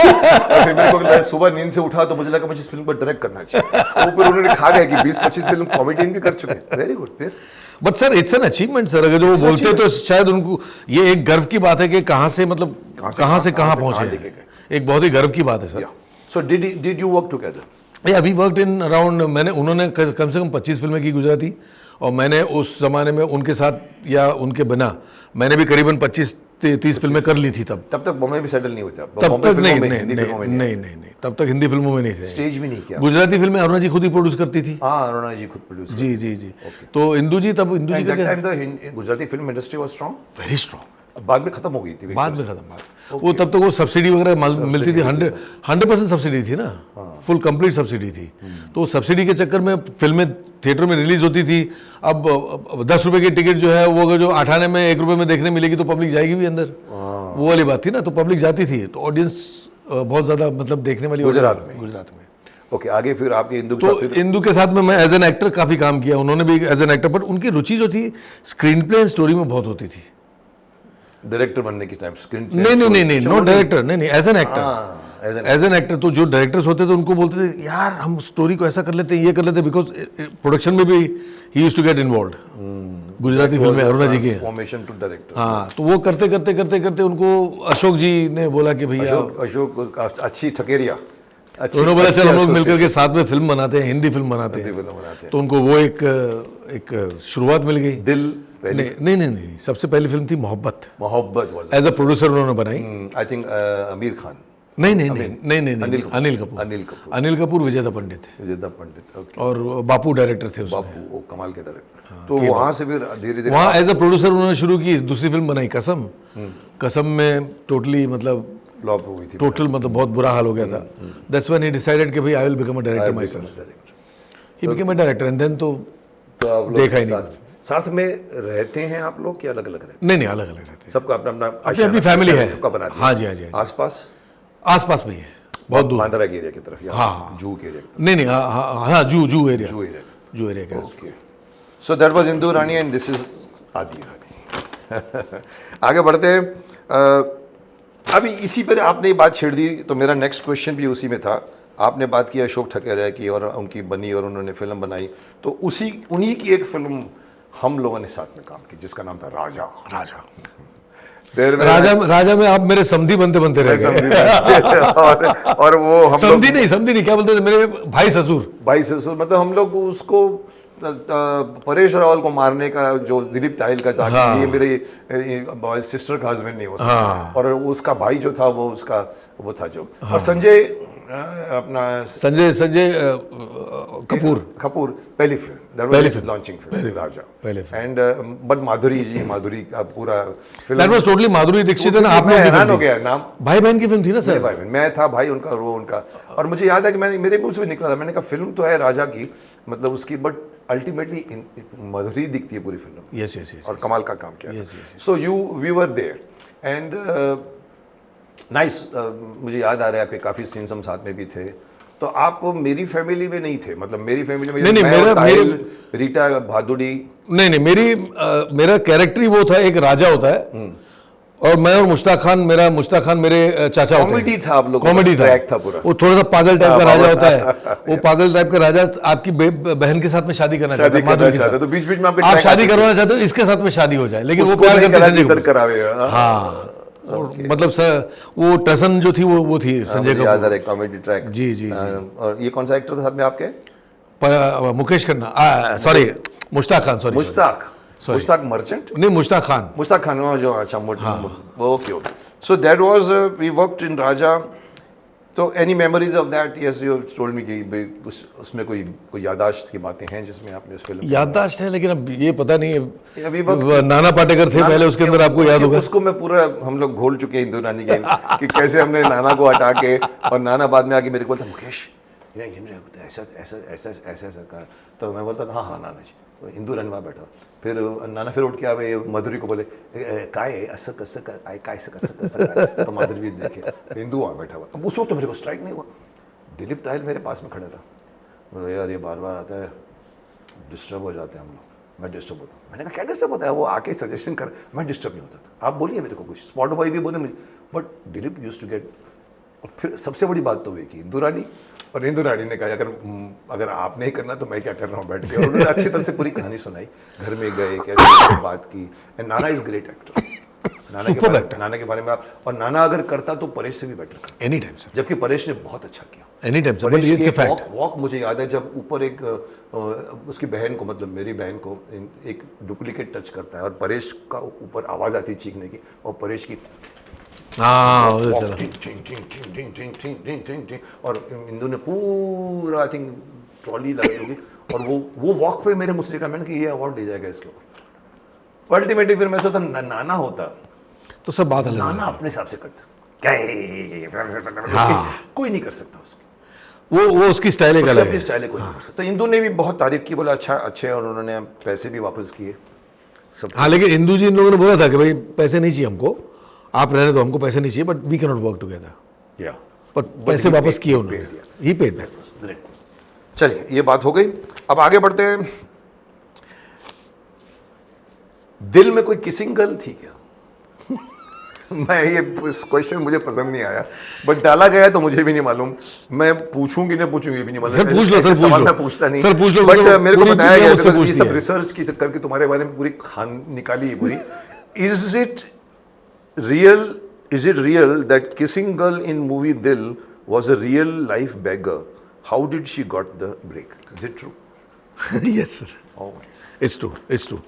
फिर मेरे को सुबह नींद से उठा तो मुझे लगा मुझे इस फिल्म को डायरेक्ट करना चाहिए। वो फिर उन्होंने खा गया कि 20-25 फिल्म कॉमेडियन भी कर चुके। Very good. फिर but sir it's an achievement sir, अगर जो वो बोलते तो शायद उनको ये एक गर्व की बात है कि कहाँ से मतलब कहाँ से कहाँ पहुंचे। एक बहुत ही गर्व की बात है sir. So did you work together? अभी वर्कड इन अराउंड, उन्होंने कम से कम 25 फिल्में की गुजराती, और मैंने उस जमाने में उनके साथ या उनके बिना मैंने भी करीबन 25-30 फिल्में कर ली थी। तब तक बॉम्बे भी सेटल नहीं हुआ? तब तक नहीं, तब तक हिंदी फिल्मों में नहीं थे, स्टेज भी नहीं किया। गुजराती फिल्में अरुणा जी खुद ही प्रोड्यूस करती थी। हाँ, अरुणा जी खुद प्रोड्यूस। जी जी जी। तो इंदु जी, तब इंदु जी का Gujarati film industry was strong, very strong, बाद में खत्म हो गई थी बाद में खत्म बात वो तब तक वो सब्सिडी वगैरह मिलती थी 100% सब्सिडी थी ना, फुल कंप्लीट सब्सिडी थी। तो वो सब्सिडी के चक्कर में फिल्में थिएटर में रिलीज होती थी। अब 10 रुपए की टिकट जो है वो अगर जो 8 आने में 1 रुपए में देखने मिलेगी तो पब्लिक जाएगी भी अंदर, वो वाली बात थी ना। तो पब्लिक जाती थी, तो ऑडियंस बहुत ज्यादा मतलब देखने वाली गुजरात में। ओके, आगे फिर आपके इंदु के तो साथ इंदु के साथ में मैं एज एन एक्टर काफी काम किया, उन्होंने भी एज एन एक्टर, बट उनकी रुचि जो थी स्क्रीन प्ले एंड स्टोरी में बहुत होती थी। डायरेक्टर बनने की टाइम स्क्रीन नहीं, नॉट डायरेक्टर, नहीं, as an actor, as an actor. तो जो डायरेक्टर्स होते थे उनको बोलते थे यार हम स्टोरी को ऐसा कर लेते हैं, ये कर लेते हैं, बिकॉज प्रोडक्शन में भी ही used to get involve. Gujarati film में अरुणा जी की फॉर्मेशन टू डायरेक्टर। हाँ, तो वो करते करते उनको अशोक जी ने बोला कि भैया, अशोक अच्छी ठकेरिया, तो उन्होंने बोला चल हम लोग मिलकर के साथ में फिल्म बनाते हैं, हिंदी फिल्म बनाते हैं। तो उनको वो एक शुरुआत मिल गई। दिल नहीं, सबसे पहली फिल्म थी मोहब्बत एज अ प्रोड्यूसर उन्होंने बनाई। I think Aamir Khan. नहीं, अनिल कपूर विजेता पंडित, ओके। और बापू डायरेक्टर थे उसमें। बापू, वो कमाल के डायरेक्टर। तो वहां से फिर धीरे धीरे वहाँ एज अ प्रोड्यूसर उन्होंने शुरू की। दूसरी फिल्म बनाई कसम में टोटली मतलब फ्लॉप हो गई थी, टोटल मतलब बहुत बुरा हाल हो गया था। दैट्स व्हेन ही डिसाइडेड कि भाई I will become a director myself. He became a director and then तो आप लोग देखा ही नहीं। साथ में रहते हैं आप लोग कि अलग अलग रहते नहीं, अलग अलग रहते हैं, सबका अपना अपना अपनी फैमिली है सबका बना दिया। हाँ जी। आसपास में ही है, बहुत दूर। बांद्रा के एरिया की तरफ या हाँ। जू के एरिया? नहीं, हाँ, जू एरिया के। Okay, so that was Indu Rani and this is आदि रानी। आगे बढ़ते हैं। अभी इसी पर आपने ये बात छेड़ दी, तो मेरा नेक्स्ट क्वेश्चन भी उसी में था। आपने बात की अशोक ठकेरिया की और उनकी बनी और उन्होंने फिल्म बनाई, तो उन्हीं की एक फिल्म हम लोगों ने साथ में काम की जिसका नाम था राजा। राजा में आप मेरे समधी बनते रह गए। और वो हम समधी नहीं, क्या बोलते थे, मेरे भाई ससुर, मतलब हम लोग उसको परेश रावल को मारने का जो दिलीप ताहिल का था, हाँ। ये मेरे सिस्टर का हस्बैंड नहीं हो सकता। हाँ। और उसका भाई जो था वो था जो। हाँ। और संजय कपूर पहली film launching film Raja. And but Madhuri का पूरा film, that was totally Madhuri Dixit and आप हैरान हो गया। नाम भाई बहन की फिल्म थी ना सर? भाई बहन, मैं था भाई उनका, रो उनका। और मुझे याद है कि मेरे मुंह से भी निकला था, मैंने कहा फिल्म तो है राजा की, मतलब उसकी, बट अल्टीमेटली माधुरी दिखती है पूरी फिल्म। यस, और कमाल का काम किया। Yes. So we were there and nice. मुझे याद आ रहा है आपके काफ़ी सीन्स हम साथ में भी थे। तो आप मेरी फैमिली में नहीं थे, मतलब मेरी फैमिली में नहीं, रीटा भादुड़ी नहीं, मेरा कैरेक्टर ही वो था, एक राजा होता है और मैं और मुश्ताक खान मेरे चाचा होते हैं। कॉमेडी था, आप लोग कॉमेडी था पूरा। वो थोड़ा सा पागल टाइप का राजा होता है। वो पागल टाइप का राजा आपकी बहन के साथ में शादी करना चाहता है, माधुरी के साथ। तो बीच में आप शादी करवाना चाहते हो, इसके साथ में शादी हो जाए, लेकिन वो प्यार करते संजय कपूर। हाँ, मतलब वो टसन जो थी वो थी संजय कपूर। याद आ रहा है कॉमेडी ट्रैक। जी। और ये कौन सा एक्टर था साथ में आपके? मुकेश खन्ना, सॉरी मुश्ताक खान, मुश्ताक मर्चेंट नहीं, मुश्ताक खान जो, अच्छा, okay. So that was we worked in Raja. तो any memories of that? Yes, you told me कि उसमें कोई याददाश्त की बातें हैं जिसमें आपने उस फिल्म याददाश्त है, लेकिन अब ये पता नहीं है। अभी नाना पाटेकर थे पहले, उसके अंदर आपको याद होगा। उसको मैं पूरा, हम लोग घोल चुके हैं इंदु रानी के कि कैसे हमने नाना को हटा के, और नाना बाद में आके मेरे को बोलता मुकेश ऐसा कर। तो मैं बोलता था हाँ नाना जी। तो इंदु रानी वहाँ बैठा, फिर नाना फिर उठ के आवे मधुरी को बोले काय असं कसं काय असं कसं। तो माधुरी भी देखे, इंदु वहाँ बैठा हुआ। अब उस वक्त तो मेरे को स्ट्राइक नहीं हुआ। दिलीप ताहिल मेरे पास में खड़ा था। बोले यार ये बार बार आता है, डिस्टर्ब हो जाते हैं हम लोग। मैं डिस्टर्ब होता हूँ। मैंने कहा क्या डिस्टर्ब होता है? वो आके सजेशन कर, मैं डिस्टर्ब नहीं होता था। आप बोलिए मेरे को कुछ, स्पॉट बॉय भी बोले मुझे, but Dilip used to get. और फिर सबसे बड़ी बात तो हुई कि इंदु रानी ने कहा अगर आप नहीं करना तो मैं क्या कर रहा हूँ बैठ के। और उन्होंने अच्छी तरह से पूरी कहानी सुनाई, घर में गए, कैसे बात की। And Nana is great actor. नाना के बारे में आप, और नाना अगर करता तो परेश से भी बेटर करता एनी टाइम सर, जबकि परेश ने बहुत अच्छा किया any time sir. It's a fact. Walk मुझे याद है जब ऊपर एक उसकी बहन को, मतलब मेरी बहन को एक डुप्लीकेट टच करता है और परेश का ऊपर आवाज आती है चीखने की, और परेश की और इंदु ने पूरा आई थिंक ट्रॉली लगाई होगी, और वो वॉक पे मेरे मुझसे कहा, मैंने कि ये अवार्ड ले जाएगा इसके ऊपर। अल्टीमेटली फिर मैं सोचा नाना होता तो सब बात अलग है। नाना अपने हिसाब से करते क्या हाँ। कोई नहीं कर सकता उसकी, वो उसकी स्टाइल एक उसकी अलग अपनी है। स्टाइल है, कोई नहीं कर सकता। तो इंदू ने भी बहुत तारीफ की, बोला अच्छा अच्छे, और उन्होंने पैसे भी वापस किए सब। हाँ, लेकिन इंदू जी इन लोगों ने बोला था कि भाई पैसे नहीं चाहिए हमको, आप रहने दो, हमको पैसे नहीं चाहिए, but we can not work together. या पर पैसे वापस किए उन्होंने, ही पेड बैक। चलिए ये बात हो गई, अब आगे बढ़ते हैं। दिल में कोई किसिंग गर्ल थी क्या? मैं ये क्वेश्चन मुझे पसंद नहीं आया, बट डाला गया तो मुझे भी नहीं मालूम। मैं पूछूंगी ना पूछूंगी ये भी नहीं मालूम। सर पूछ लो, ऐसे सर पूछ सवाल लो, मैं पूछता नहीं सर पूछ लो, बट मतलब मेरे को पूरी बताया दुनिया गया मुझसे because ये पूछती सब है। रिसर्च की करके तुम्हारे बारे में पूरी खान निकाली है पूरी। Is it real that kissing girl in movie दिल was a real life beggar? How did she got the break? Is it true? Yes sir, Oh. It's true, it's true.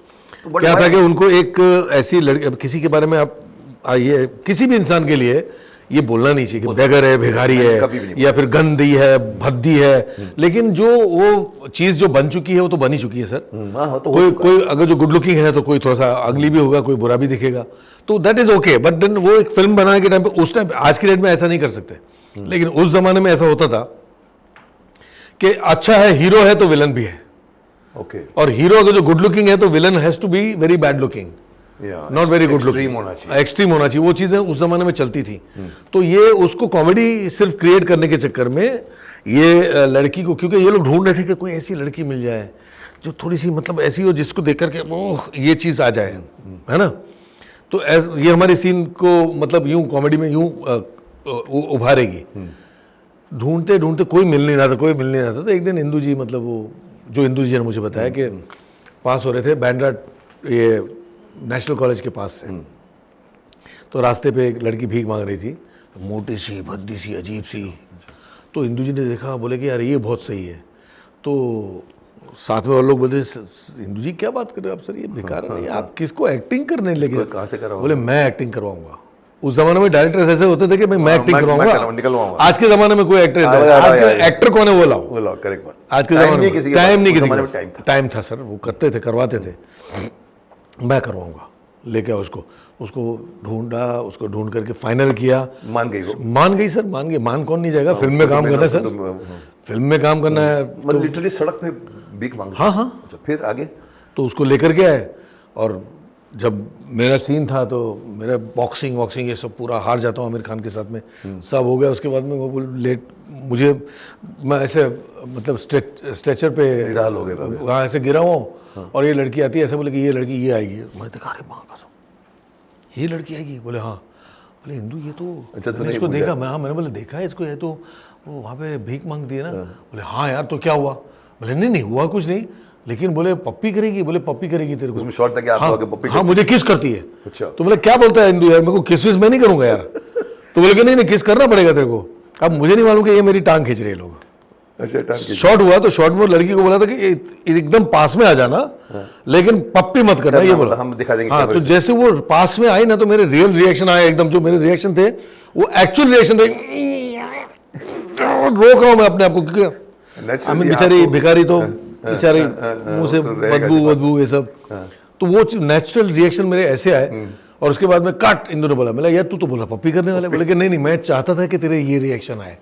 but क्या why- था कि उनको एक ऐसी लड़की, अब किसी के बारे में आप आइए, किसी भी इंसान के लिए ये बोलना नहीं चाहिए कि बेगर है, भिखारी मैंने कभी भी है, नहीं या फिर गंदी है, भद्दी है, लेकिन जो वो चीज जो बन चुकी है वो तो बन ही चुकी है सर। हाँ तो कोई अगर जो गुड लुकिंग है तो कोई थोड़ा सा अगली भी होगा, कोई बुरा भी दिखेगा, तो that is okay. But then वो एक फिल्म बनाने के टाइम पे, उस टाइम, आज की डेट में ऐसा नहीं कर सकते, लेकिन उस जमाने में ऐसा होता था कि अच्छा है, हीरो है तो विलन भी है, ओके, और हीरो अगर जो गुड लुकिंग है तो villain has to be very bad looking, not very good extreme looking, होना चाहिए। एक्सट्रीम होना चाहिए। वो चीजें उस जमाने में चलती थी। तो ये उसको कॉमेडी सिर्फ क्रिएट करने के चक्कर में ये लड़की को, क्योंकि ये लोग ढूंढ रहे थे कि कोई ऐसी लड़की मिल जाए जो थोड़ी सी मतलब ऐसी हो जिसको देख करके ओह ये चीज आ जाए, है ना। तो ये हमारे सीन को मतलब यूं कॉमेडी में यूं उभारेगी। ढूंढते ढूंढते कोई मिल नहीं रहा था, कोई मिल नहीं रहा था। तो एक दिन इंदू जी, मतलब वो जो इंदू जी ने मुझे बताया कि पास हो रहे थे बैंड्रा, ये नेशनल कॉलेज के पास से, तो रास्ते पे एक लड़की भीख मांग रही थी, मोटी सी, भद्दी सी, अजीब सी। तो इंदू जी ने देखा, बोले कि यार ये बहुत सही है। तो साथ में और लोग बोलते, इंदू जी क्या बात कर रहे हो आप सर, ये बेकार है, आप किसको एक्टिंग करने लगे? कहाँ से कराओगे? बोले मैं एक्टिंग करवाऊंगा। उस जमाने में डायरेक्टर्स ऐसे होते थे कि भाई मैं एक्टिंग मैं करवाऊंगा। निकलवाऊंगा। आज के जमाने में कोई एक्टर, आज के एक्टर कौन है वो लाओ। बोलो करेक्ट बात। आज के जमाने में टाइम नहीं, किसी टाइम के टाइम था सर, वो करते थे, करवाते थे। मैं करवाऊंगा, लेके आओ उसको ढूंढा, उसको ढूंढ करके फाइनल किया। मान गई वो? मान गई सर, मान गई। मान कौन नहीं जाएगा? फिल्म में काम करना है सर, फिल्म में काम करना है। मतलब लिटरली सड़क पे भीख मांग? हाँ हाँ। अच्छा, फिर आगे? तो उसको लेकर के आए, और जब मेरा सीन था तो मेरा बॉक्सिंग वॉक्सिंग ये सब पूरा, हार जाता हूँ आमिर खान के साथ में, सब हो गया। उसके बाद में वो लेट, मुझे, मैं ऐसे मतलब स्ट्रेचर पे निराल हो गए, वहाँ ऐसे गिरा हुआ, और ये लड़की आती है, ऐसे बोले कि ये लड़की ये आएगी। मैंने देखा, अरे माँ कसम ये लड़की आएगी? बोले हाँ। बोले हिंदू ये तो, अच्छा, मैंने इसको देखा, मैं हाँ, मैंने बोले देखा है इसको, ये तो वो वहाँ पे भीख मांगती है ना। बोले हाँ यार, तो क्या हुआ? बोले नहीं हुआ कुछ नहीं, लेकिन बोले पप्पी करेगी। बोले पप्पी करेगी तेरे को? उसमें शॉर्ट था कि आप हाँ, आगे पप्पी हाँ मुझे किस करती है। अच्छा। तो बोले क्या बोलता है हिंदू यार, मेरे को किस विस मैं नहीं करूंगा यार। तो बोले कि नहीं किस करना पड़ेगा तेरे को। अब मुझे नहीं मालूम कि ये मेरी टांग खींच रहे हैं लोग। अच्छा, शॉट हुआ तो शॉट में लड़की को बोला था कि एकदम पास में आ जाना, लेकिन पप्पी मत करना, ये बोला। हम दिखा देंगे। हाँ, तो जैसे वो पास में आई ना, तो मेरे रियल रिएक्शन आया एकदम, जो मेरे रिएक्शन थे वो एक्चुअल रिएक्शन थे। रोक रहा हूं मैं अपने आप को, क्योंकि हमें बेचारी भिखारी तो बेचारी मुंह से बदबू ये सब, तो वो नेचुरल रिएक्शन मेरे ऐसे आए। और उसके बाद में कट इंदू ने बोला, मैं यार तू तो बोला पप्पी करने वाले। बोले कि नहीं मैं चाहता था कि तेरे ये रिएक्शन आए,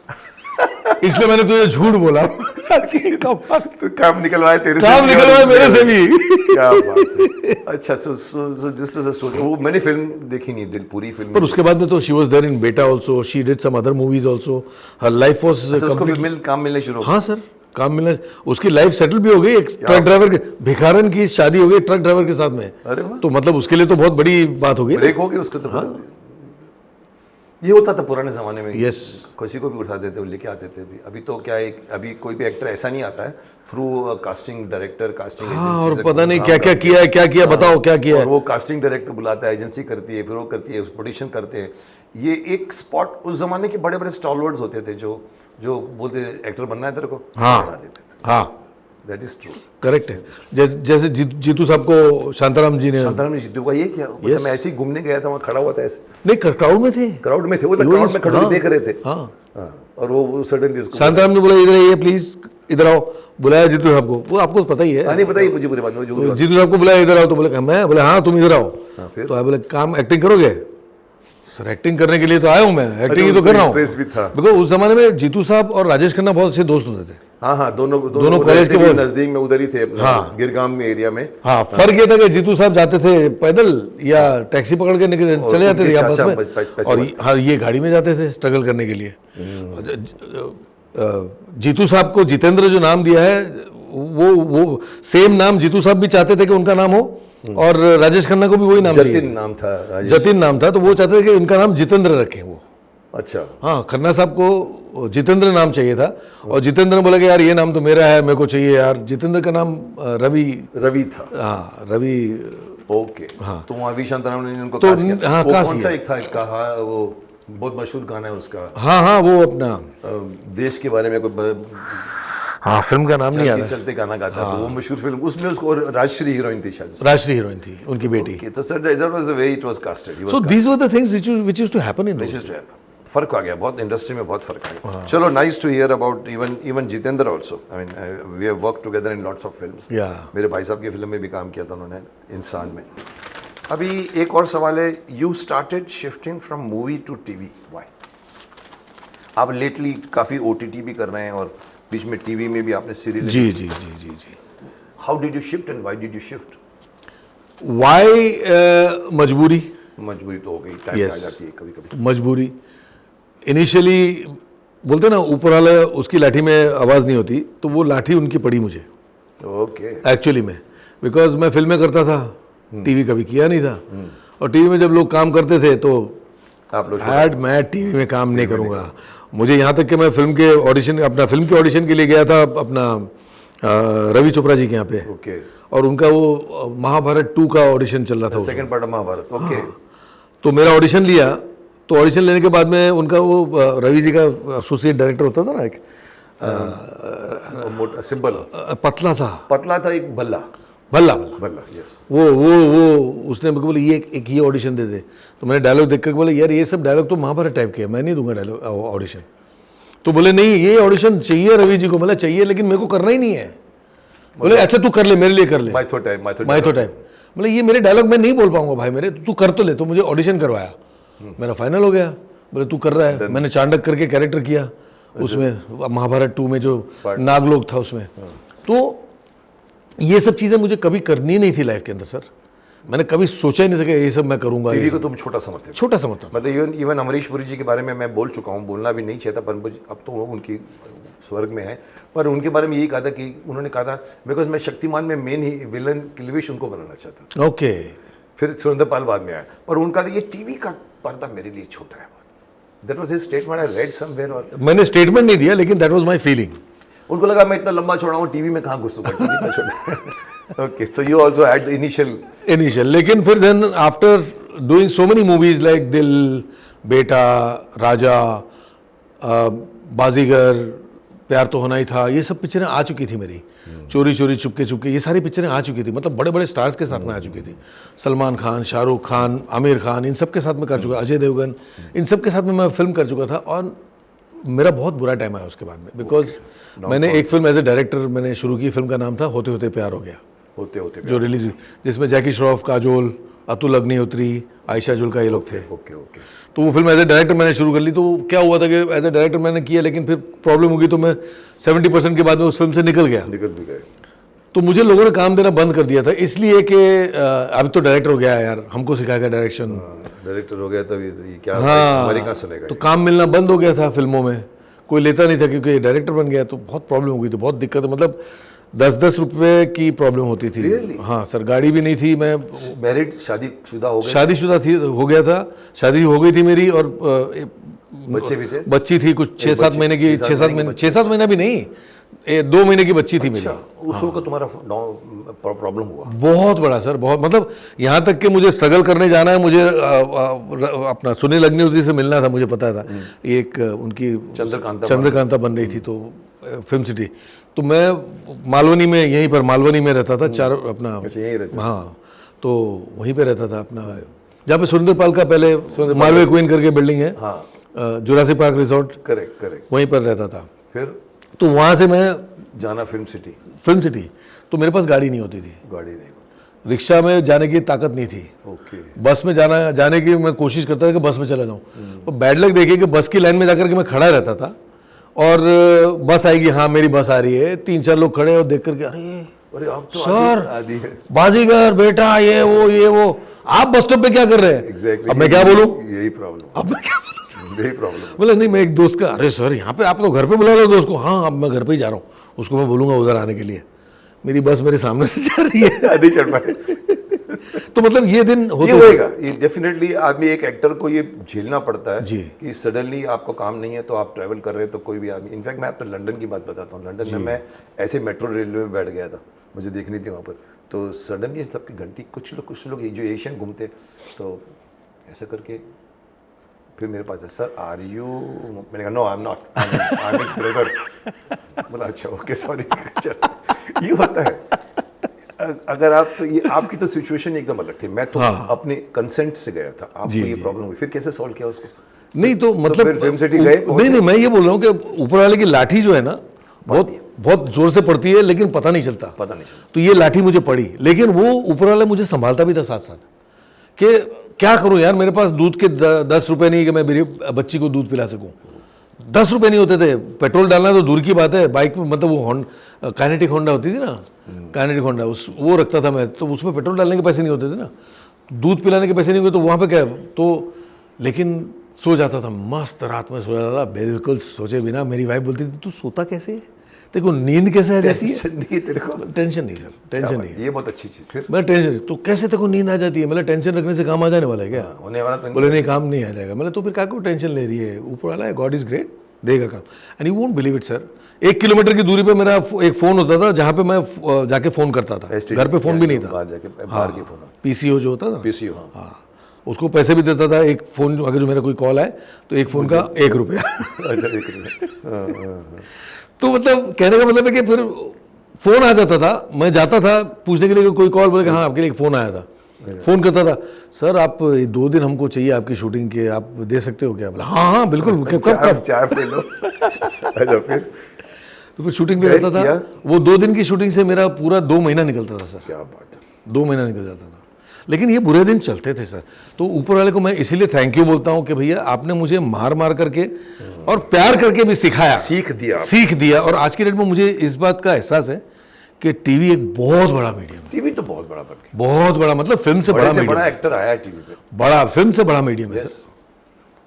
इसलिए मैंने तुझे झूठ बोला। तो काम निकलवाए तेरे से, काम निकलवाए मेरे से भी। क्या बात है। अच्छा, सो दिस वाज अ स्टोरी। वो मैंने फिल्म देखी नहीं, दिल पूरी फिल्म। पर उसके बाद में तो she was there in Beta also, she did some other movies also, her life was उसको काम मिलने शुरू हो? हाँ सर, काम मिलना, उसकी लाइफ सेटल भी हो गई। एक ट्रक ड्राइवर के, भिखारन की शादी हो गई ट्रक ड्राइवर के साथ में। अरे वाह। तो मतलब उसके लिए तो बहुत बड़ी बात हो गई। ब्रेक हो गई उसको तो। ये होता था पुराने जमाने में। Yes। खुशी को भी उठा देते थे, लेके आते थे। अभी तो क्या है, अभी कोई भी एक्टर ऐसा नहीं आता है, थ्रू कास्टिंग डायरेक्टर, कास्टिंग हाँ, और पता नहीं क्या क्या किया है, क्या किया, बताओ क्या किया है। वो कास्टिंग डायरेक्टर बुलाता है, एजेंसी करती है, फिर वो करती है, प्रोडक्शन करते हैं। ये एक स्पॉट, उस जमाने के बड़े बड़े स्टॉलवर्ड्स होते थे जो बोलते एक्टर बनना है तेरे को, हाँ बना देते थे। हाँ, दैट इज ट्रू। करेक्ट है। जैसे जीतू साहब को शांताराम जी ने, शांताराम जीतू का ये क्या, मैं ऐसे ही घूमने गया था, वहाँ खड़ा हुआ था ऐसे, नहीं क्राउड में थे, क्राउड में थे वो, क्राउड में खड़े देख रहे थे। हाँ, और वो सडनली उसको शांताराम ने बोला इधर आइए प्लीज, इधर आओ। बुलाया जीतू साहब को, वो आपको पता ही है। नहीं, बताइए मुझे पूरी बात। जीतू साहब को बुलाया इधर आओ, तो बोले मैं, बोले हाँ तुम इधर आओ। फिर तो बोले काम एक्टिंग करोगे? सर एक्टिंग करने के लिए तो आया हूँ मैं, एक्टिंग ही तो कर रहा हूँ। इंटरेस्ट भी था। बिकॉज उस जमाने में जीतू साहब और राजेश खन्ना बहुत अच्छे दोस्त होते थे। हाँ, दोनों कॉलेज के बहुत नजदीक में उधर ही थे, गिरगांव में एरिया में। हाँ, फर्क ये था कि जीतू साहब जाते थे पैदल या टैक्सी पकड़ के चले जाते थे या बस में, और हाँ ये गाड़ी में जाते थे स्ट्रगल करने के लिए। जीतू साहब को जितेंद्र जो नाम दिया है वो सेम नाम जीतू साहब भी चाहते थे कि उनका नाम हो, और राजेश खन्ना को भी वही नाम चाहिए। जतिन नाम था, तो वो चाहते थे कि उनका नाम जितेंद्र रखें वो। अच्छा। हाँ, खन्ना साहब को जितेंद्र नाम चाहिए था, और जितेंद्र ने बोला कि यार ये नाम तो मेरा है, मेरे को चाहिए यार। जितेंद्र का नाम रवि था। हाँ, रवि। ओके। हाँ, तो वहाँ वी शांताराम ने उनको तो कास्ट किया। हाँ, वो कास्ट कौन सा किया। एक था, कहा वो बहुत मशहूर गाना है उसका। हाँ, वो अपना देश के बारे में कोई, हाँ फिल्म का नाम नहीं याद है। चलते गाना गाता, तो वो मशहूर फिल्म, उसमें उसको राजश्री हीरोइन थी शायद। राजश्री हीरोइन थी उनकी बेटी। तो sir that was the way it was casted. So these were the things which used to happen in this. फर्क आ गया बहुत, इंडस्ट्री में बहुत फर्क आ गया। चलो, nice to hear about even Jitendra also. I mean we have work together in lots of films. मेरे भाई साहब की फिल्म में भी काम किया था उन्होंने, इंसान में। अभी एक और सवाल है, you started shifting from movie two TV, why? आप लेटली काफ़ी ओटीटी भी कर रहे हैं, और बीच में टीवी में भी आपने सीरियल। जी। How did you shift and why did you shift? Why? मजबूरी तो हो गई, टाइम आ जाती है कभी कभी मजबूरी। इनिशियली बोलते ना ऊपर वाला उसकी लाठी में आवाज़ नहीं होती, तो वो लाठी उनकी पड़ी मुझे। ओके। एक्चुअली में बिकॉज मैं फिल्में करता था, टीवी कभी किया नहीं था, और टीवी में जब लोग काम करते थे तो आप लोग मैं टीवी में काम नहीं करूँगा। मुझे यहाँ तक कि मैं फिल्म के ऑडिशन के लिए गया था अपना रवि चोपड़ा जी के यहाँ पे। ओके। और उनका वो महाभारत 2 का ऑडिशन चल रहा था, second part of Mahabharat. Okay. तो मेरा ऑडिशन लिया, तो ऑडिशन लेने के बाद में उनका वो रवि जी का एसोसिएट डायरेक्टर होता था ना, एक सिंबल पतला था एक भल्ला। यस। वो उसने मेरे को बोला ये एक ये ऑडिशन दे दे। तो मैंने डायलॉग देख कर बोला यार ये सब डायलॉग तो महाभारत टाइप के है, मैं नहीं दूंगा डायलॉग ऑडिशन। तो बोले नहीं ये ऑडिशन चाहिए रवि जी को। बोला चाहिए लेकिन मेरे को करना ही नहीं है। बोले अच्छा तू कर ले, मेरे लिए कर ले, माइथो टाइप। बोले ये मेरे डायलॉग मैं नहीं बोल पाऊंगा भाई मेरे, तू कर तो ले। तो मुझे ऑडिशन करवाया, मेरा फाइनल हो गया। बोले तू कर रहा है। मैंने चांडक करके कैरेक्टर किया उसमें, महाभारत 2 में जो नागलोक था उसमें। तो ये सब चीज़ें मुझे कभी करनी नहीं थी लाइफ के अंदर सर। मैंने कभी सोचा ही नहीं था कि ये सब मैं करूंगा। टीवी को तुम छोटा समझता था। मतलब इवन अमरीश पुरी जी के बारे में मैं बोल चुका हूँ, बोलना भी नहीं चाहिए था, पर मुझे अब तो उनकी स्वर्ग में है। पर उनके बारे में यही कहा था कि उन्होंने कहा था बिकॉज मैं शक्तिमान में मेन ही विलन किलविश उनको बनाना चाहता था। ओके। फिर सुरेंद्र पाल बाद में आया, पर उनका ये टीवी का पर्दा मेरे लिए छोटा है। That was his statement, I read somewhere. और मैंने स्टेटमेंट नहीं दिया, लेकिन दैट वाज माय फीलिंग। उनको लगा मैं इतना लंबा छोड़ा हूँ, टीवी में कहाँ घुसूंगा। Okay, so you also had initial. लेकिन फिर then after doing so many movies like Dil, Beta, राजा, बाजीगर, प्यार तो होना ही था, ये सब पिक्चरें आ चुकी थी मेरी। चोरी चोरी चुपके चुपके, ये सारी पिक्चरें आ चुकी थी। मतलब बड़े बड़े स्टार्स के साथ में आ चुकी थी। सलमान खान, शाहरुख खान, आमिर खान, इन सब के साथ में कर चुका, अजय देवगन, इन सब के साथ में मैं फिल्म कर चुका था। और मेरा बहुत बुरा टाइम आया उसके बाद में, बिकॉज मैंने एक फिल्म एज ए डायरेक्टर मैंने शुरू की, फिल्म का नाम था होते होते प्यार हो गया, जो रिलीज हुई, जिसमें जैकी श्रॉफ, काजोल, अतुल अग्निहोत्री, आयशा जुल्का ये लोग थे। तो वो फिल्म एज ए डायरेक्टर मैंने शुरू कर ली। तो क्या हुआ था कि एज ए डायरेक्टर मैंने किया, लेकिन फिर प्रॉब्लम हो गई, तो मैं 70% के बाद में उस फिल्म से निकल गया। तो मुझे लोगों ने काम देना बंद कर दिया था, इसलिए कि अब तो डायरेक्टर हो गया यार, हमको सिखाएगा डायरेक्शन, डायरेक्टर हो गया तब क्या, हाँ, सुनेगा। तो काम मिलना बंद हो गया था फिल्मों में, कोई लेता नहीं था, क्योंकि डायरेक्टर बन गया। तो बहुत प्रॉब्लम हो गई थी, बहुत दिक्कत, मतलब 10-10 रुपए की प्रॉब्लम होती थी। really? हाँ सर, गाड़ी भी नहीं थी। मैं मैरिड, शादीशुदा हो गया था, शादी हो गई थी मेरी, और बच्चे भी थे, बच्ची थी कुछ 6-7 महीने की, 6-7 महीना भी नहीं, 2 महीने की बच्ची थी मेरी। उस वक्त तुम्हारा प्रॉब्लम हुआ बहुत बड़ा सर, बहुत, मतलब यहाँ तक कि मुझे स्ट्रगल करने जाना है, मुझे अपना सुनील अग्निहोत्री से मिलना था, मुझे पता था। एक उनकी चंद्रकांता बन रही थी, तो फिल्म सिटी, तो मैं मालवनी में, यहीं पर मालवनी में रहता था, चार अपना, हाँ, तो वहीं पे रहता था अपना, जहाँ पे सुरेंद्र पाल का पहले मालवे क्वीन करके बिल्डिंग है, जुरासिक पार्क रिसोर्ट, करेक्ट, वहीं पर रहता था। फिर तो वहाँ से मैं जाना फिल्म सिटी, तो मेरे पास गाड़ी नहीं होती थी, रिक्शा में जाने की ताकत नहीं थी। ओके। बस में जाने की मैं कोशिश करता था कि बस में चला जाऊं। तो बैड लक देखिए कि बस की लाइन में जाकर के मैं खड़ा रहता था और बस आएगी, हाँ मेरी बस आ रही है, 3-4 लोग खड़े और देख करके अरे आप तो सर आदि है। बाजीगर बेटा ये वो आप बस स्टॉप पे क्या कर रहे हैं? एग्जैक्टली। अब मैं क्या बोलूं? यही प्रॉब्लम, अब मैं क्या बोलूं? यही प्रॉब्लम। बोला नहीं, मैं एक दोस्त का, अरे सर यहाँ पे आप तो घर पे बुला लो दोस्त को। हाँ अब मैं घर पे ही जा रहा हूँ, उसको मैं बोलूंगा उधर आने के लिए। मेरी बस मेरे सामने से जा रही है, नहीं चढ़ पाए। तो मतलब ये दिन ये होएगा, ये डेफिनेटली आदमी, एक एक्टर को ये झेलना पड़ता है जी। कि सडनली आपको काम नहीं है तो आप ट्रैवल कर रहे हैं तो कोई भी आदमी। इनफैक्ट मैं आपको लंदन की बात बताता हूँ। लंदन में मैं ऐसे मेट्रो रेलवे में बैठ गया था, मुझे देखनी थी वहाँ पर, तो सडनली सबकी घंटी, कुछ लोग जो एशियन घूमते, तो ऐसा करके फिर मेरे पास है, सर आर यू? मैंने कहा no I am not, I am brother. बोला अच्छा ओके सॉरी। ये होता है अगर आप, तो ये आपकी तो सिचुएशन एकदम अलग थी। मैं तो अपने कंसेंट से गया था, आपको ये प्रॉब्लम हुई, फिर कैसे सॉल्व किया उसको? नहीं तो मतलब फिर फिल्म सिटी गए? नहीं, मैं ये बोल रहा हूँ कि ऊपर वाले की लाठी जो है ना बहुत जोर से पड़ती है, लेकिन पता नहीं चलता। तो ये लाठी मुझे पड़ी, लेकिन वो ऊपर वाला मुझे संभालता भी था साथ साथ, कि क्या करूं यार, मेरे पास दूध के 10 रुपए नहीं कि मैं मेरी बच्ची को दूध पिला सकूं। 10 रुपए नहीं होते थे, पेट्रोल डालना तो दूर की बात है। बाइक में मतलब वो काइनेटिक होंडा होती थी ना, काइनेटिक होंडा, वो रखता था मैं, तो उसमें पेट्रोल डालने के पैसे नहीं होते थे ना, दूध पिलाने के पैसे नहीं होते, तो वहाँ पे क्या, तो लेकिन सो जाता था मस्त, रात में सो जाता था बिल्कुल सोचे बिना। मेरी वाइफ बोलती थी तू सोता कैसे है, देखो नींद कैसे आ जाती है? नहीं तेरे को टेंशन नहीं सर, टेंशन नहीं, ये बहुत अच्छी चीज। फिर मैं टेंशन, तो कैसे तेरे को नींद आ जाती है? मतलब टेंशन रखने से काम आ जाने वाला है क्या? होने वाला तो बोले नहीं, काम नहीं आ जाएगा। मतलब तो फिर क्या को टेंशन ले रही है, ऊपर वाला है, गॉड इज ग्रेट, देगा काम। And you won't believe it sir, 1 kilometre की दूरी पे मेरा एक फोन होता था, जहाँ पे मैं जाके फोन करता था। घर पे फोन भी नहीं था, बाहर के फोन, पीसीओ जो होता था, पीसीओ, हाँ, उसको पैसे भी देता था। एक फोन अगर जो मेरा कोई कॉल आए तो एक फोन का 1 रुपया। तो मतलब कहने का मतलब है कि फिर फोन आ जाता था, मैं जाता था पूछने के लिए, कोई कॉल बोले कि हाँ आपके लिए एक फोन आया था। फोन करता था, सर आप 2 दिन हमको चाहिए आपकी शूटिंग के, आप दे सकते हो क्या? बोला हाँ हाँ बिल्कुल, कब 4 ले लो। अच्छा फिर तो फिर शूटिंग पे जाता था। वो 2 दिन की शूटिंग से मेरा पूरा 2 महीना निकलता था सर। क्या बात है, 2 महीना निकल जाता था। लेकिन ये बुरे दिन चलते थे सर। तो ऊपर वाले को मैं इसीलिए थैंक यू बोलता हूँ कि भैया आपने मुझे मार मार करके और प्यार करके भी सिखाया, सीख दिया। और आज की डेट में मुझे इस बात का एहसास है कि टीवी एक बहुत बड़ा मीडियम है। टीवी तो बहुत बड़ा बन गया, बहुत बड़ा, मतलब फिल्म से बड़ा मीडियम, बड़ा एक्टर आया है टीवी पे, बड़ा फिल्म से बड़ा मीडियम है।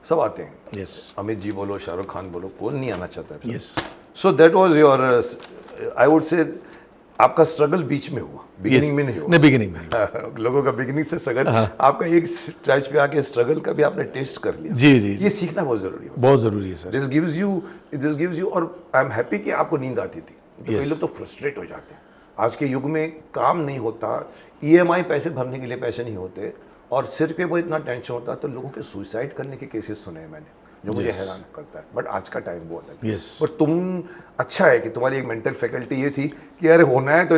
सब आते हैं। यस, अमित जी बोलो, शाहरुख खान बोलो, कौन नहीं आना चाहता है? Yes. So that was your, I would say आपका स्ट्रगल बीच में हुआ, बिगिनिंग में नहीं हुआ। नहीं, बिगिनिंग में नहीं। लोगों का बिगिनिंग से स्ट्रगल, आपका एक स्टेज पे आके स्ट्रगल का भी आपने टेस्ट कर लिया। जी जी, ये सीखना बहुत जरूरी है, बहुत जरूरी है सर। This gives you. और आई एम हैप्पी कि आपको नींद आती थी। कई लोग तो फ्रस्ट्रेट हो जाते हैं। आज के युग में काम नहीं होता, EMI पैसे भरने के लिए पैसे नहीं होते, और सिर के ऊपर इतना टेंशन होता है, तो लोगों के सुसाइड करने के केसेस सुने हैं मैंने, जो मुझे हैरान करता है। बट आज का टाइम वो अलग है। बट तुम, अच्छा है कि तुम्हारी एक मेंटल फैकल्टी ये थी कि अरे होना है तो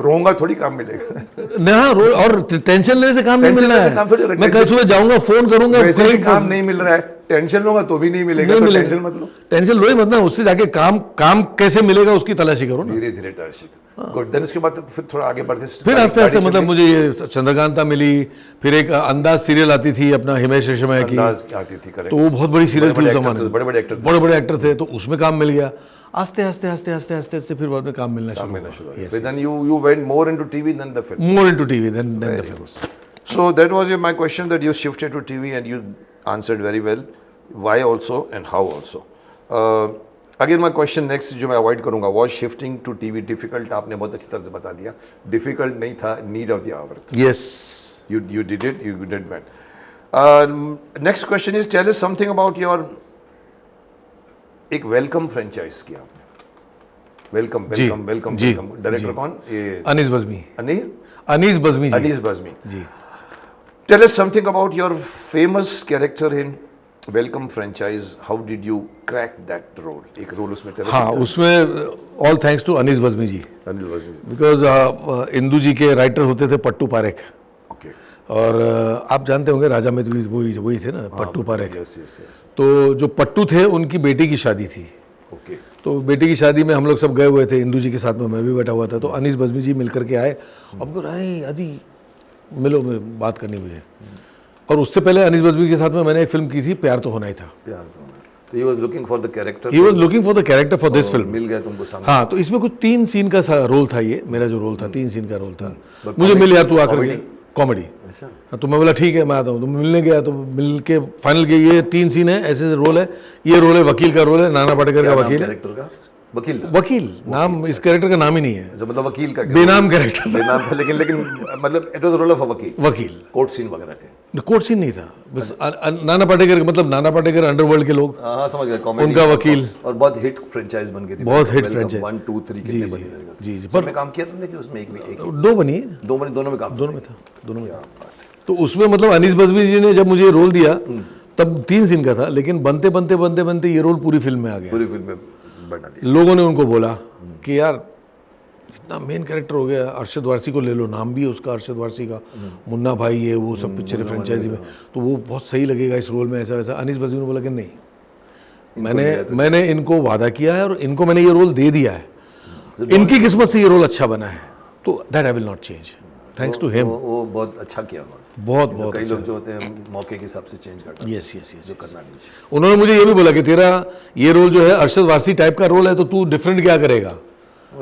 रोऊंगा थोड़ी, काम मिलेगा ना, और टेंशन लेने से काम नहीं मिल रहा है। मैं कल सुबह जाऊंगा, फोन करूंगा, वैसे भी काम नहीं मिल रहा है, टेंशन लूंगा तो भी नहीं मिलेगा, तो टेंशन मत लो। टेंशन लो ही मत ना, उससे जाके काम कैसे मिलेगा उसकी तलाशी करो ना, धीरे धीरे तलाशी। गुड। देन उसके बाद फिर थोड़ा आगे बढ़ते, फिर आस्ते आस्ते मतलब मुझे ये चंद्रकांता मिली, फिर एक अंदाज सीरियल आती थी अपना, हिमेश रेशमिया की आती थी, तो वो बहुत बड़ी सीरियल थी उस जमाने में, बड़े एक्टर थे, तो उसमें काम मिल गया। आस्ते आस्ते आस्ते आस्ते आस्ते आस्ते फिर बाद में काम मिलना शुरू हुआ। Then you went more into TV than the film. More into TV than the films. So that was my question, that you shifted to TV and you answered very well. Why also and how also. Again my question next जो मैं avoid करूँगा, was shifting to TV difficult? आपने बहुत अच्छी तरह से बता दिया, difficult नहीं था, need of the hour. Yes. You did it, you did well. Next question is, tell us something about your एक वेलकम फ्रेंचाइज किया आपने। वेलकम डायरेक्टर कौन? ये Anees Bazmee. Anees Bazmee ji. Tell us something about your famous character in Welcome franchise. How did you crack that role? एक role उसमें, हाँ, उसमें all thanks to Anees Bazmee ji, because Indu ji के राइटर होते थे पट्टू पारेख। और आप जानते होंगे राजा में वही थे ना, पट्टू पारेख। yes. तो जो पट्टू थे उनकी बेटी की शादी थी ओके। तो बेटी की शादी में हम लोग सब गए हुए थे, इंदू जी के साथ में मैं भी बैठा हुआ था। तो अनीस बज़मी जी मिल करके आए, अब बोल रहे आदि मिलो, बात करनी मुझे। और उससे पहले अनीस बज़मी के साथ में मैंने एक फिल्म की थी, प्यार तो होना ही था। प्यार तो he was looking for the character, he was looking for the character for this film. मिल गया तुमको सामने। हाँ, तो इसमें कुछ 3 सीन का रोल था, ये मेरा जो रोल था 3 सीन का रोल था। मुझे मिल यार तू आकर के, कॉमेडी। अच्छा। तो मैं बोला ठीक है मैं आता हूँ। तो मिलने गया, तो मिल के फाइनल किया ये 3 सीन है, ऐसे रोल है। ये रोल है वकील का रोल है, नाना पाटेकर का वकील है। कैरेक्टर का वकील था? वकील नाम इस कैरेक्टर का नाम ही नहीं है, अच्छा, मतलब वकील का बेनाम कैरेक्टर था। बेनाम था, लेकिन मतलब it was role of a vakil. वकील, कोर्ट सीन वगैरह थे? कोर्ट सीन नहीं था, बस नाना पाटेकर, मतलब नाना पाटेकर अंडरवर्ल्ड के लोग, हाँ समझ गया, कॉमेडी उनका वकील। और बहुत हिट फ्रेंचाइज बन गई थी, बहुत हिट फ्रेंचाइज। 1 2 3 कितने बने थे? जी जी, पर में काम किया तुमने कि उसमें एक में 2 बनी है, दोनों में काम? दोनों में था, दोनों में था। तो उसमें मतलब अनीस बज़मी जी ने जब मुझे रोल दिया तब 3 सीन का था, लेकिन बनते बनते बनते बनते ये रोल पूरी फिल्म में आ गया। पूरी फिल्म में बना दिया। लोगों ने उनको बोला कि यार इतना मेन कैरेक्टर हो गया, अरशद वारसी को ले लो, नाम भी है उसका अरशद वारसी का, मुन्ना भाई ये वो सब पिक्चर फ्रेंचाइजी में, तो वो बहुत सही लगेगा इस रोल में, ऐसा वैसा। अनीस बज़मी ने बोला कि नहीं, मैंने इनको वादा किया है और इनको मैंने ये रोल दे दिया है, इनकी किस्मत से ये रोल अच्छा बना है, तो that I will not change, thanks to him. वो बहुत अच्छा किया उन्होंने। बहुत कई लोग जो होते हैं मौके के हिसाब से चेंज करते हैं। यस यस यस, जो करना नहीं चाहिए। उन्होंने मुझे ये भी बोला कि तेरा ये रोल जो है अरशद वारसी टाइप का रोल है, तो तू डिफरेंट क्या करेगा?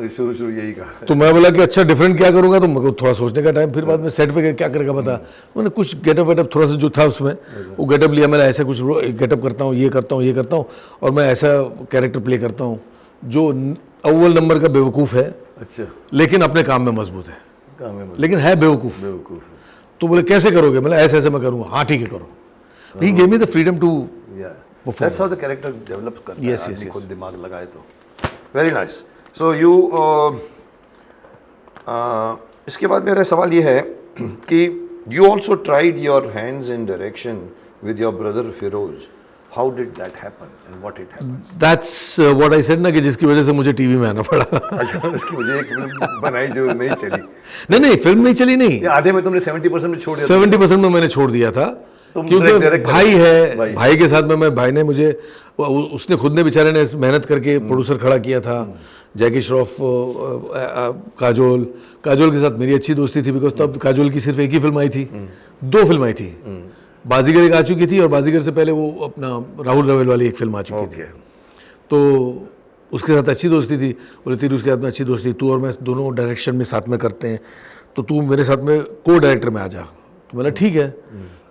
शुरू यही कहा। तो मैं बोला कि अच्छा डिफरेंट क्या करूंगा, तो मेरे को थोड़ा सोचने का टाइम, फिर बाद में सेट पे क्या करेगा पता। मैंने कुछ गेटअप वेटअप थोड़ा सा जो था उसमें वो गेटअप लिया, मैंने ऐसा कुछ गेटअप करता हूँ, ये करता हूँ, ये करता हूँ, और मैं ऐसा कैरेक्टर प्ले करता हूँ जो अव्वल नंबर का बेवकूफ़ है, अच्छा, लेकिन अपने काम में मजबूत है, काम में लेकिन है बेवकूफ़। बेवकूफ। तो बोले कैसे करोगे? मतलब ऐसे ऐसे मैं करूँगा। हाँ ठीक है करो। He gave me the freedom to या that's how the character develop करता है। Yes, yes, आदमी yes. खुद दिमाग लगाए तो। Very nice. सो यू इसके बाद मेरा सवाल ये है कि you also tried your hands in direction with your brother Firoz. How did that happen and what it happen? That's what I said ना, कि जिसकी वजह से मुझे टीवी में आना पड़ा। अच्छा, उसकी मुझे एक फिल्म बनाई जो नहीं चली। नहीं, फिल्म नहीं चली, नहीं, ये आधे में तुमने 70% में छोड़ दिया। 70% में मैंने छोड़ दिया था, तुम क्योंकि direct भाई है, भाई के साथ में भाई ने मुझे, उसने खुद ने बेचारे ने मेहनत करके प्रोड्यूसर खड़ा किया था। जैकी श्रॉफ, काजोल के साथ मेरी अच्छी दोस्ती थी, बिकॉज तब काजोल की सिर्फ एक ही फिल्म आई थी, 2 फिल्म आई थी। बाजीगर एक आ चुकी थी, और बाजीगर से पहले वो अपना राहुल रवेल वाली एक फिल्म आ चुकी थी। तो उसके साथ अच्छी दोस्ती थी। बोले तेरी उसके साथ में अच्छी दोस्ती, तू और मैं दोनों डायरेक्शन में साथ में करते हैं, तो तू मेरे साथ में को डायरेक्टर में आ जा। तो बोला ठीक है।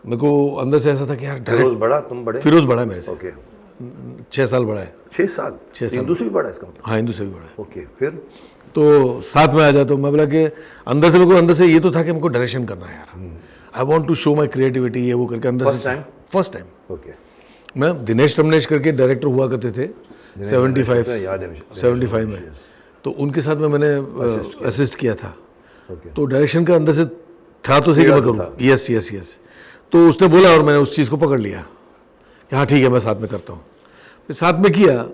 मेरे को अंदर से ऐसा था कि यार फिरोज बड़ा, तुम बड़े? फिरोज बड़ा है मेरे से, ओके। 6 साल बड़ा है। 6 साल? 6 साल। हिंदू से भी बड़ा है इसका मतलब? हाँ, हिंदू से भी बड़ा है। ओके, फिर? तो साथ में आ जा। तो मैं बोला कि अंदर से मेरे को, अंदर से ये तो था कि मेरे को डायरेक्शन करना है यार, I want to show my creativity, ये वो करके अंदर से। First time okay. मैं दिनेश रमनेश करके डायरेक्टर हुआ करते थे 75 में, तो उनके साथ में मैंने असिस्ट किया था। तो डायरेक्शन का अंदर से था तो सही कि मैं करूँ। Yes yes yes. तो उसने बोला और मैंने उस चीज़ को पकड़ लिया कि हाँ ठीक है मैं साथ में करता हूँ। फिर साथ में किया,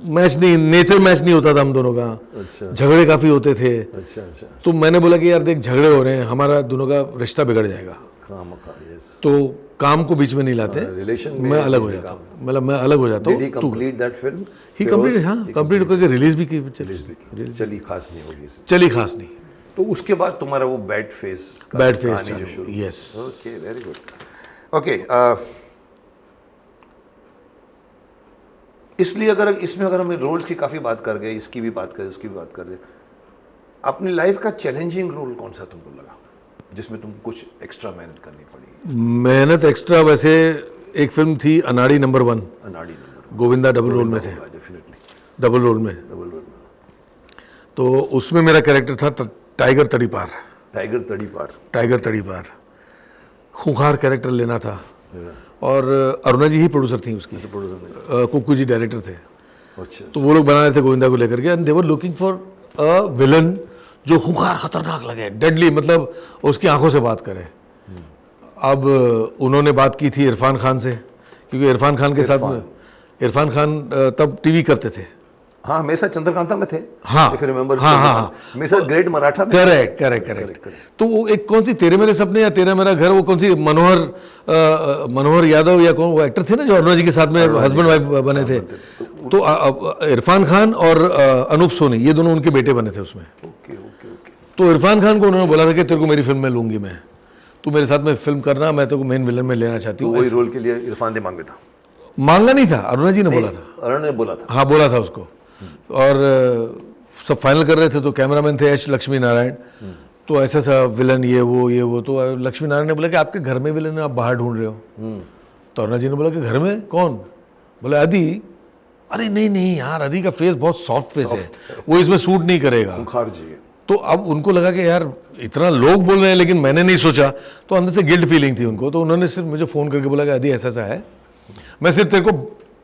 मैच नहीं, नेचर मैच नहीं होता था हम दोनों का। अच्छा। झगड़े काफ़ी होते थे। अच्छा अच्छा। तो मैंने बोला कि यार देख झगड़े हो रहे हैं, हमारा दोनों का रिश्ता बिगड़ जाएगा, तो काम को बीच में नहीं लाते, रिलेशन मैं अलग हो जाता हूँ, मतलब मैं अलग हो जाता हूँ। Complete that film? He complete, हाँ कंप्लीट करके रिलीज भी की। चली खास नहीं होगी, चली खास नहीं। तो उसके बाद तुम्हारा वो बैड फेस जो शुरू। Yes. Okay, very good. Okay, इसलिए अगर इसमें अगर हम रोल्स की काफ़ी बात कर गए, इसकी भी बात करें, उसकी भी बात कर दे, अपनी लाइफ का चैलेंजिंग रोल कौन सा तुमको लगा जिसमें तुम कुछ एक्स्ट्रा मेहनत करनी पड़ी? मेहनत एक्स्ट्रा वैसे एक फिल्म थी अनाड़ी नंबर 1, अनाड़ी नंबर, गोविंदा डबल रोल में थे, डेफिनेटली डबल रोल में। तो उसमें मेरा कैरेक्टर था टाइगर तड़ीपार। टाइगर तड़ीपार खूंखार कैरेक्टर लेना था, और अरुणा जी ही प्रोड्यूसर थी उसकी, कुक्कू जी डायरेक्टर थे। अच्छा। तो वो लोग बना रहे थे गोविंदा को लेकर के, and they were looking for a villain जो खूंखार खतरनाक लगे, डेडली, मतलब उसकी आंखों से बात करे। अब उन्होंने बात की थी इरफान खान से, क्योंकि इरफान खान के साथ में, इरफान खान तब टीवी करते थे। हाँ, मेरे साथ चंद्रकांता में थे। हाँ, if you remember, हाँ, मेरे साथ ग्रेट मराठा में। करेक्ट। तो वो एक कौन सी तेरे मेरे सपने या तेरा मेरा घर, वो कौन सी मनोहर यादव या कौन वो एक्टर थे ना जो अरुणा जी के साथ में हस्बैंड वाइफ बने थे, तो इरफान खान और अनूप सोनी ये दोनों उनके बेटे बने थे उसमें। Okay okay okay. तो इरफान खान को उन्होंने बोला था कि तेरे को मेरी फिल्म में लूंगी मैं, तू मेरे साथ में फिल्म करना, मैं तेरे को मेन विलन में लेना चाहती तो हूँ। वही रोल के लिए इरफान ने मांगा था? मांगा नहीं था, अरुणा जी ने बोला था। अरुण ने बोला था? हाँ बोला था उसको। और सब फाइनल कर रहे थे तो कैमरामैन थे एच लक्ष्मी नारायण, तो ऐसा सा विलन ये वो तो लक्ष्मी नारायण ने बोला कि आपके घर में विलन है, आप बाहर ढूंढ रहे हो। तो अरुणा जी ने बोला कि घर में कौन? बोला अदी। अरे नहीं नहीं यार, अदी का फेस बहुत सॉफ्ट फेस है, वो इसमें सूट नहीं करेगा। खूंखार जी है। तो अब उनको लगा कि यार इतना लोग बोल रहे हैं लेकिन मैंने नहीं सोचा, तो अंदर से गिल्ट फीलिंग थी उनको। तो उन्होंने सिर्फ मुझे फ़ोन करके बोला कि अदी ऐसा सा है, मैं सिर्फ तेरे को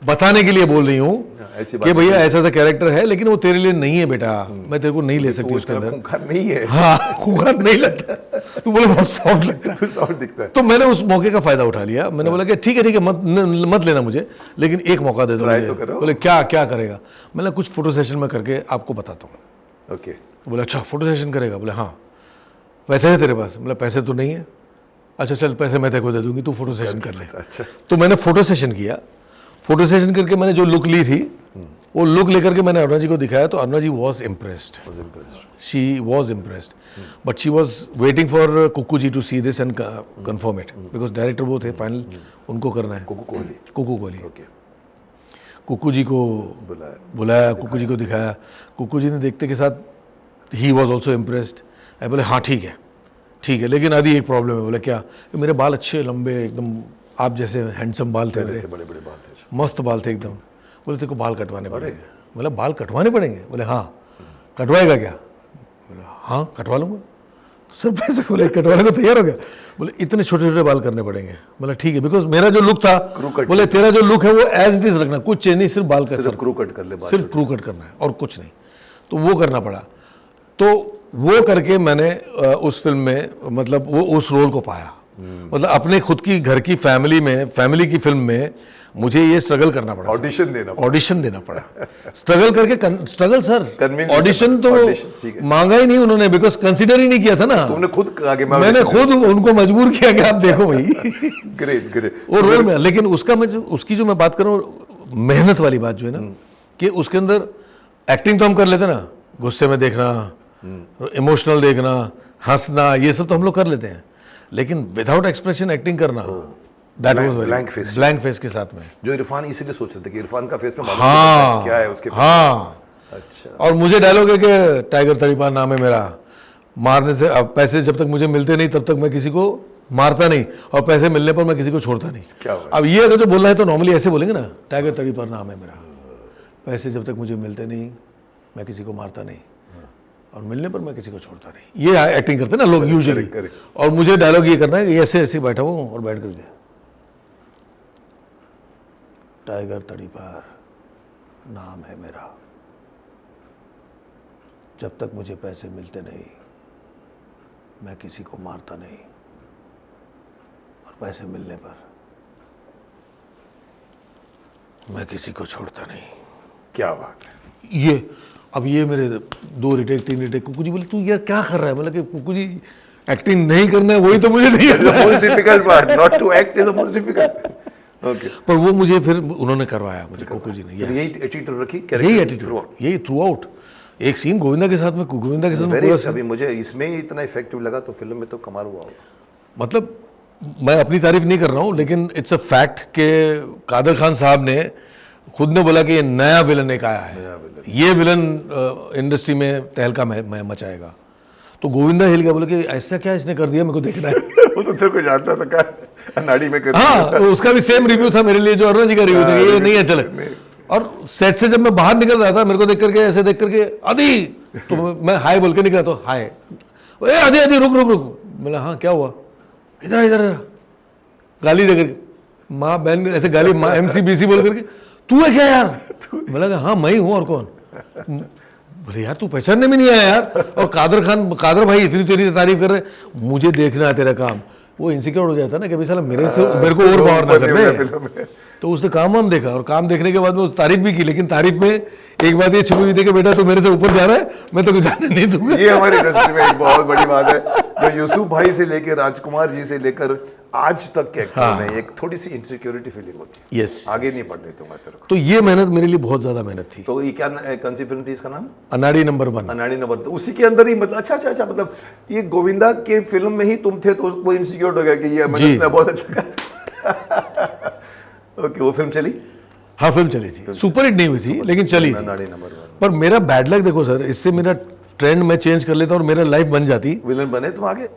बताने के लिए बोल रही हूँ कि भैया ऐसा सा कैरेक्टर है, लेकिन वो तेरे लिए नहीं है बेटा, मैं तेरे को नहीं ले सकती उसके अंदर। खूंखार नहीं है। हाँ खूंखार नहीं लगता, तो बोले बहुत सॉफ्ट लगता है। सॉफ्ट दिखता है। तो मैंने उस मौके का फायदा उठा लिया। मैंने बोला कि ठीक है मत लेना मुझे, लेकिन एक मौका दे दो मुझे। बोले क्या क्या करेगा? मैंने कुछ फोटो सेशन में करके आपको बताता हूँ। ओके। बोले अच्छा फोटो सेशन करेगा? बोले हाँ। पैसे है तेरे पास? बोला पैसे तो नहीं है। अच्छा चल पैसे मैं तेरे को दे दूंगी, तू फोटो सेशन कर ले। अच्छा। तो मैंने फोटो सेशन किया। फोटो सेशन करके मैंने जो लुक ली थी वो लुक लेकर के मैंने अरुणा जी को दिखाया, तो Aruna ji was impressed, she was impressed, but she was waiting for Kuku ji to see this and confirm it, because director वो थे फाइनल, उनको करना है। कुकू कोहली। कुकू जी को बुलाया, कुकू जी को दिखाया, कुकू जी ने देखते के साथ ही वॉज ऑल्सो इम्प्रेस्ड। आई बोले हाँ ठीक है, लेकिन आदि एक प्रॉब्लम है। बोले क्या? मेरे बाल अच्छे लंबे एकदम आप जैसे हैंडसम बाल थे मेरे, बड़े बड़े बाल थे, मस्त बाल थे एकदम। बोले तेरे को बाल कटवाने पड़ेंगे। बोला बाल कटवाने पड़ेंगे? बोले हाँ। कटवाएगा क्या? बोला हाँ कटवा लूँगा। तो सर पैसे बोले कटवाने को तैयार हो गया? बोले इतने छोटे छोटे बाल करने पड़ेंगे। बोला ठीक है, बिकॉज मेरा जो लुक था, बोले तेरा जो लुक है वो एज इट इज रखना, कुछ चेंज नहीं, सिर्फ बाल का, सिर्फ क्रू कट कर ले, सिर्फ क्रू कट करना है और कुछ नहीं। तो वो करना पड़ा। तो वो करके मैंने उस फिल्म में मतलब वो उस रोल को पाया। मतलब अपने खुद की घर की फैमिली की फिल्म में मुझे ये स्ट्रगल करना पड़ा, ऑडिशन देना पड़ा। स्ट्रगल करके स्ट्रगल सर, ऑडिशन तो मांगा ही नहीं उन्होंने, बिकॉज कंसीडर ही नहीं किया था ना। तुमने खुद कहा कि मैंने खुद उनको मजबूर किया कि आप देखो भाई। ग्रेट वो रोल में, लेकिन उसकी जो मैं बात करूं मेहनत वाली बात जो है ना, कि उसके अंदर एक्टिंग तो हम कर लेते ना, गुस्से में देखना, इमोशनल देखना, हंसना, ये सब तो हम लोग कर लेते हैं, लेकिन विदाउट एक्सप्रेशन एक्टिंग करना, दैट वाज ब्लैंक फेस के साथ में। जो इरफान इसीलिए सोच रहे थे कि इरफान का फेस में हाँ, क्या है उसके। हाँ अच्छा। और मुझे डायलॉग है कि टाइगर तड़ीपार नाम है मेरा, मारने से अब पैसे जब तक मुझे मिलते नहीं तब तक मैं किसी को मारता नहीं, और पैसे मिलने पर मैं किसी को छोड़ता नहीं। क्या अब ये अगर जो बोलना है तो नॉर्मली ऐसे बोलेंगे ना, टाइगर तड़ीपार नाम है मेरा, पैसे जब तक मुझे मिलते नहीं मैं किसी को मारता नहीं, और मिलने पर मैं किसी को छोड़ता नहीं। ये एक्टिंग करते हैं ना लोग यूजुअली। और मुझे डायलॉग ये करना है कि ऐसे ऐसे बैठा हूँ और बैठ करके टाइगर तड़ीपार नाम है मेरा, जब तक मुझे पैसे मिलते नहीं मैं किसी को मारता नहीं, और पैसे मिलने पर मैं किसी को छोड़ता नहीं। क्या बात है। ये अब ये मेरे 2 रिटेक 3 रिटेक, कुकू जी बोले तू यार क्या कर रहा है? मतलब कि कुकू जी एक्टिंग नहीं करना है, वही तो मुझे नहीं करना है। Most difficult part, not to act is the most difficult. Okay. पर वो मुझे फिर उन्होंने करवाया, मुझे कुकू जी ने। यही एटीट्यूड रखी, यही एटीट्यूड, यही थ्रू आउट। एक सीन गोविंदा के साथ में पूरा अभी मुझे इसमें ही इतना इफेक्टिव लगा, तो फिल्म में तो कमाल हुआ होगा। मतलब मैं अपनी तारीफ नहीं कर रहा हूँ, लेकिन इट्स अ फैक्ट कि कादर खान साहब ने खुद ने बोला कि ये नया विलन एक आया है, ये विलन इंडस्ट्री में तहलका मचाएगा। तो गोविंदा हिल गया, बोले कि ऐसा क्या इसने कर दिया, मेरे को देखना है। वो तो तेरे को जानता था क्या नाड़ी में कर। हाँ, तो उसका भी सेम रिव्यू था मेरे लिए जो अरुणा जी का रिव्यू था, ये नहीं है चले। और सेट से जब मैं बाहर निकल रहा था, मेरे को देख करके ऐसे देख करके आदि, तो मैं हाय बोल के निकला, तो हाय आदि आदि रुक रुक रुक। बोला हाँ क्या हुआ? इधर इधर इधर, गाली दे करके, माँ बहन ऐसे गाली, माँ MCBC बोल करके, तू है क्या यार? बोला हाँ मैं ही हूँ, और कौन? बोले यार तू पहचानने में नहीं आया यार। और कादर भाई इतनी तेरी तारीफ कर रहे, मुझे देखना है तेरा काम। वो इनसिक्योर हो जाता ना कि भाई साला मेरे को और पावर ना करने। तो उसने काम देखा, और काम देखने के बाद में उस तारीफ भी की, लेकिन तारीफ में एक बात ये छुपी हुई थी कि बेटा तू मेरे से ऊपर जा रहा है, मैं तो जाने नहीं दूंगा। ये हमारी इंडस्ट्री में एक बहुत बड़ी बात है, जो यूसुफ भाई से लेकर राजकुमार जी से लेकर आज तक के एक्टर में एक थोड़ी सी इनसिक्योरिटी फीलिंग होती है, यस, आगे नहीं बढ़ने दूंगा तेरे को। तो ये मेहनत मेरे लिए बहुत ज्यादा मेहनत थी। तो ये क्या कौन सी फिल्म थी, इसका नाम? अनाड़ी नंबर 1। अनाड़ी नंबर, तो उसी के अंदर ही मतलब अच्छा मतलब ये गोविंदा के फिल्म में ही तुम थे तो उसको इनसिक्योर हो गया कि ये मैंने बहुत अच्छा करा। ओके, वो फिल्म चली? हाँ, फिल्म चली थी, सुपर हिट नहीं हुई थी लेकिन चली थी। अनाड़ी नंबर 1। पर मेरा बैड लक देखो सर, इससे मेरा ट्रेंड मैं चेंज कर लेता और मेरा लाइफ बन जाती। विलन बने तुम आगे?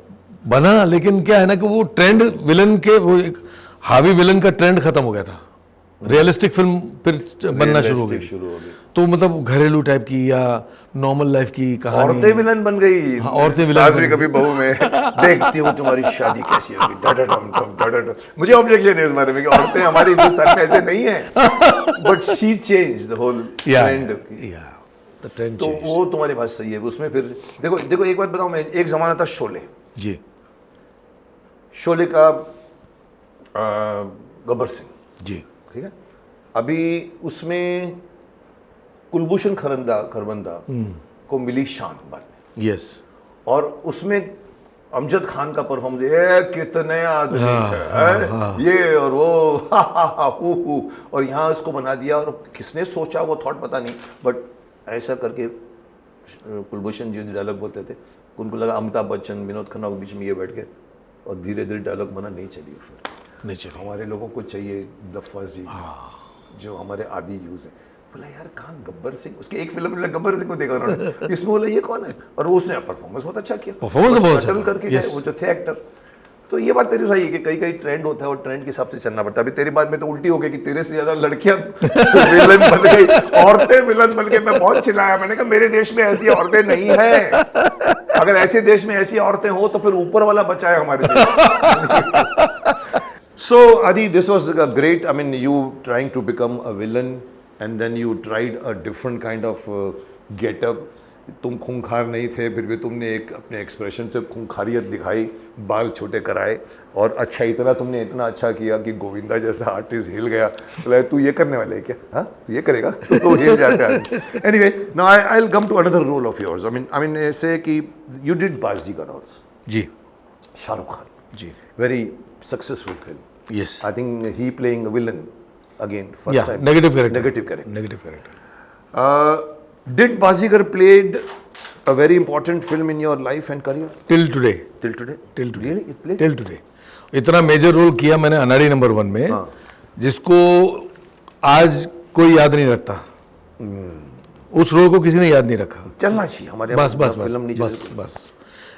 बना, लेकिन क्या है ना कि वो ट्रेंड विलन के, वो एक हावी विलन का ट्रेंड खत्म हो गया था। रियलिस्टिक फिल्म फिर बनना शुरू हो गई। तो मतलब घरेलू टाइप की या नॉर्मल लाइफ की कहानी। औरतें विलन बन गई। हाँ, औरतें विलन सास भी कभी बहू में देखती हूँ तुम्हारी शादी कैसी होगी, डडडम। मुझे ऑब्जेक्शन है इस बारे में कि औरतें हमारे हिंदुस्तान में ऐसे नहीं है, but she change the whole trend. तो वो तुम्हारी बात सही है। उसमें फिर देखो एक बात बताऊं मैं, एक जमाना था शोले जी, शोले का गब्बर सिंह जी, ठीक है। अभी उसमें कुलभूषण खरबंदा को मिली शान बाद में, यस, और उसमें अमजद खान का परफॉर्मेंस, ये कितने आदमी थे, ये और वो हु, और यहाँ उसको बना दिया। और किसने सोचा वो थॉट पता नहीं, बट ऐसा करके कुलभूषण जी डायलॉग बोलते थे, उनको लगा अमिताभ बच्चन विनोद खन्ना के बीच में ये बैठ के, और धीरे धीरे डायलॉग बना, नहीं चली फिर नहीं चली। हमारे लोगों को चाहिए लफ्ज़ी जो हमारे आदि यूज है। बोला यार कहाँ गब्बर सिंह, उसके एक फिल्म में गब्बर सिंह को देखा उन्होंने, इसमें बोला ये कौन है, और उसने परफॉर्मेंस बहुत अच्छा किया, परफॉर्मेंस बहुत अच्छा करके गए वो जो थे एक्टर। तो ये बात तेरी सही है कि कई कई ट्रेंड होता है और ट्रेंड के हिसाब से चलना पड़ता है। अभी तेरी बात में तो उल्टी हो गई कि तेरे से ज्यादा लड़कियां विलन बन गई, औरतें विलन बन गई। मैं बहुत चिल्लाया, मैंने कहा मेरे देश में ऐसी औरतें नहीं है, अगर ऐसे देश में ऐसी औरतें हो तो फिर ऊपर वाला बचाए हमारे देश। So Adi, this was a great, I mean you trying to become a villain and then you tried a different kind of get-up. तुम खूंखार नहीं थे, फिर भी तुमने एक अपने एक्सप्रेशन से खूंखारियत दिखाई, बाल छोटे कराए, और अच्छा इतना अच्छा किया कि गोविंदा जैसा आर्टिस्ट हिल गया। बोला तू ये करने वाला है क्या? हाँ तू ये करेगा तो हिल जाता है। Anyway, now I will come to another role of yours. I mean ऐसे कि यू डिड बाजीगर ऑल्सो। जी, Shahrukh Khan ji, very successful film. yes, I think he playing a villain again first time. negative character. Negative character. Did Bazigar played a very important film in your life and career? till today Really? It played? till today इतना major role किया मैंने अनाड़ी number 1 में, जिसको आज कोई याद नहीं रखता। उस रोल को किसी ने याद नहीं रखा। चलना चाहिए हमारे बस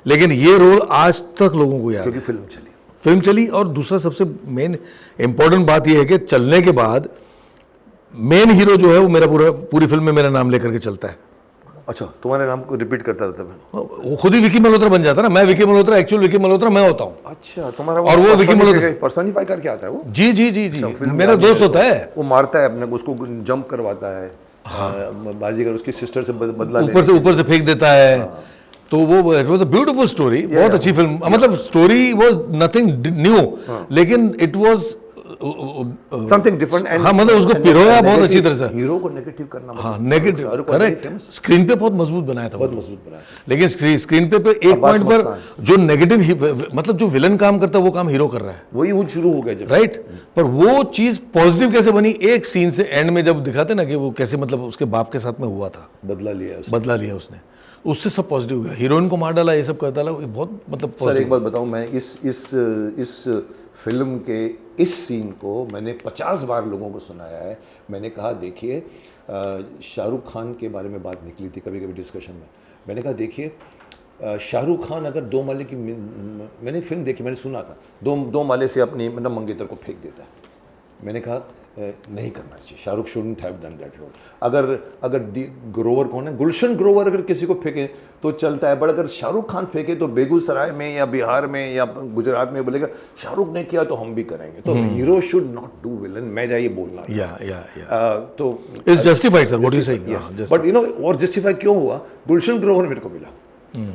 लेकिन ये रोल आज तक लोगों को याद है, क्योंकि फिल्म चली। और दूसरा सबसे मेन इंपॉर्टेंट बात यह है कि चलने के बाद मेन हीरो जो है वो मेरा पूरी फिल्म में मेरा नाम लेकर के चलता है। अच्छा, तुम्हारे नाम को रिपीट करता रहता है? वो खुद ही विकी मल्होत्रा बन जाता है ना, मैं विकी मल्होत्रा, एक्चुअल विकी मल्होत्रा मैं होता हूँ। अच्छा, तुम्हारा और वो विकी मल्होत्रा पर्सनिफाई करके आता है वो? जी जी जी जी, मेरा दोस्त होता है। वो मारता है अपने, उसको जंप करवाता है। बाजीगर उसकी सिस्टर से बदला ऊपर से फेंक देता है। तो वो it was a beautiful story, बहुत अच्छी फिल्म। मतलब स्टोरी वाज नथिंग न्यू, लेकिन इट वाज समथिंग डिफरेंट। हाँ, मतलब उसको पिरोया बहुत अच्छी तरह से। हीरो को नेगेटिव करना, हाँ नेगेटिव, करेक्ट। स्क्रीन पे बहुत मजबूत बनाया था, बहुत मजबूत बनाया। लेकिन स्क्रीन पे एक पॉइंट पर जो नेगेटिव, मतलब जो विलन काम करता है वो काम हीरो कर रहा है, वही वो शुरू हो गया, राइट। पर वो चीज पॉजिटिव कैसे बनी, एक सीन से एंड में जब दिखाते ना कि वो कैसे, मतलब उसके बाप के साथ में हुआ था, बदला लिया उसने, उससे सब पॉजिटिव हो गया। हीरोइन को मार डाला, ये सब कर डाला, बहुत मतलब। सर एक बात बताऊं, मैं इस फिल्म के इस सीन को मैंने 50 बार लोगों को सुनाया है। मैंने कहा देखिए, शाहरुख खान के बारे में बात निकली थी कभी डिस्कशन में। मैंने कहा देखिए, शाहरुख खान अगर 2 माले की, मैंने फिल्म देखी, मैंने सुना था, 2 माले से अपनी मतलब मंगेतर को फेंक देता है। मैंने कहा नहीं करना चाहिए, Shahrukh shouldn't have done that role. अगर ग्रोवर कौन है, गुलशन ग्रोवर अगर किसी को फेंके तो चलता है, बट अगर शाहरुख खान फेंके तो बेगूसराय में या बिहार में या गुजरात में बोलेगा शाहरुख ने किया तो हम भी करेंगे। तो hero should not do villain, मेरा ये बोलना था। तो it's justified sir, what you saying, but you know, और जस्टिफाई क्यों हुआ, गुलशन ग्रोवर मेरे को मिला।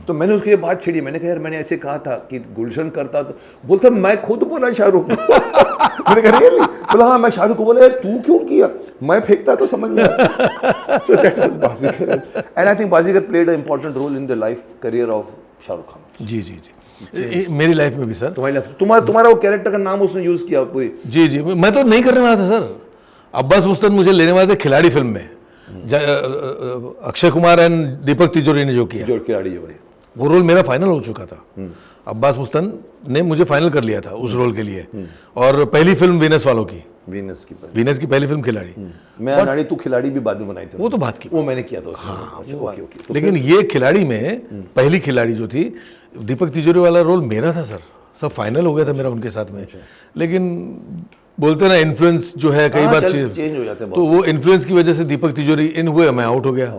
तो मैंने उसकी ये बात छेड़ी, मैंने कहा यार मैंने ऐसे कहा था कि गुलशन करता, तो बोलता मैं खुद बोला शाहरुख। मैंने कहा रियली? बोला हाँ मैं शाहरुख को बोला यार तू क्यों किया, मैं फेंकता तो समझ में। So that was Baazigar, and I think Baazigar played a important role in the life career of Shahrukh Khan. जी जी जी। मेरी लाइफ में भी सर। तुम्हारा वो कैरेक्टर का नाम उसने यूज किया पूरी। जी जी, मैं तो नहीं करने वाला था सर। अब्बास मुस्तन मुझे लेने वाले थे खिलाड़ी फिल्म में, अक्षय कुमार एंड दीपक तिजोरी ने जो किया, जो खिलाड़ी जो बने, वो रोल मेरा फाइनल हो चुका था। अब्बास मुस्तन ने मुझे फाइनल कर लिया था उस रोल के लिए। और पहली फिल्म वीनस वालों की, वीनस की पहली फिल्म खिलाड़ी। मैं अनाड़ी तू खिलाड़ी भी बाद में बनाई थी, वो तो बात की, वो मैंने किया था उसमें। हाँ, अच्छा, ओके। तो लेकिन ये खिलाड़ी में पहली खिलाड़ी जो थी, दीपक तिजोरी वाला रोल मेरा था सर। सब फाइनल हो गया था मेरा उनके साथ में। लेकिन बोलते ना इन्फ्लुएंस जो है कई बार चेंज हो जाते हैं, तो वो इन्फ्लुएंस की वजह से दीपक तिजोरी इन हुए, मैं आउट हो गया।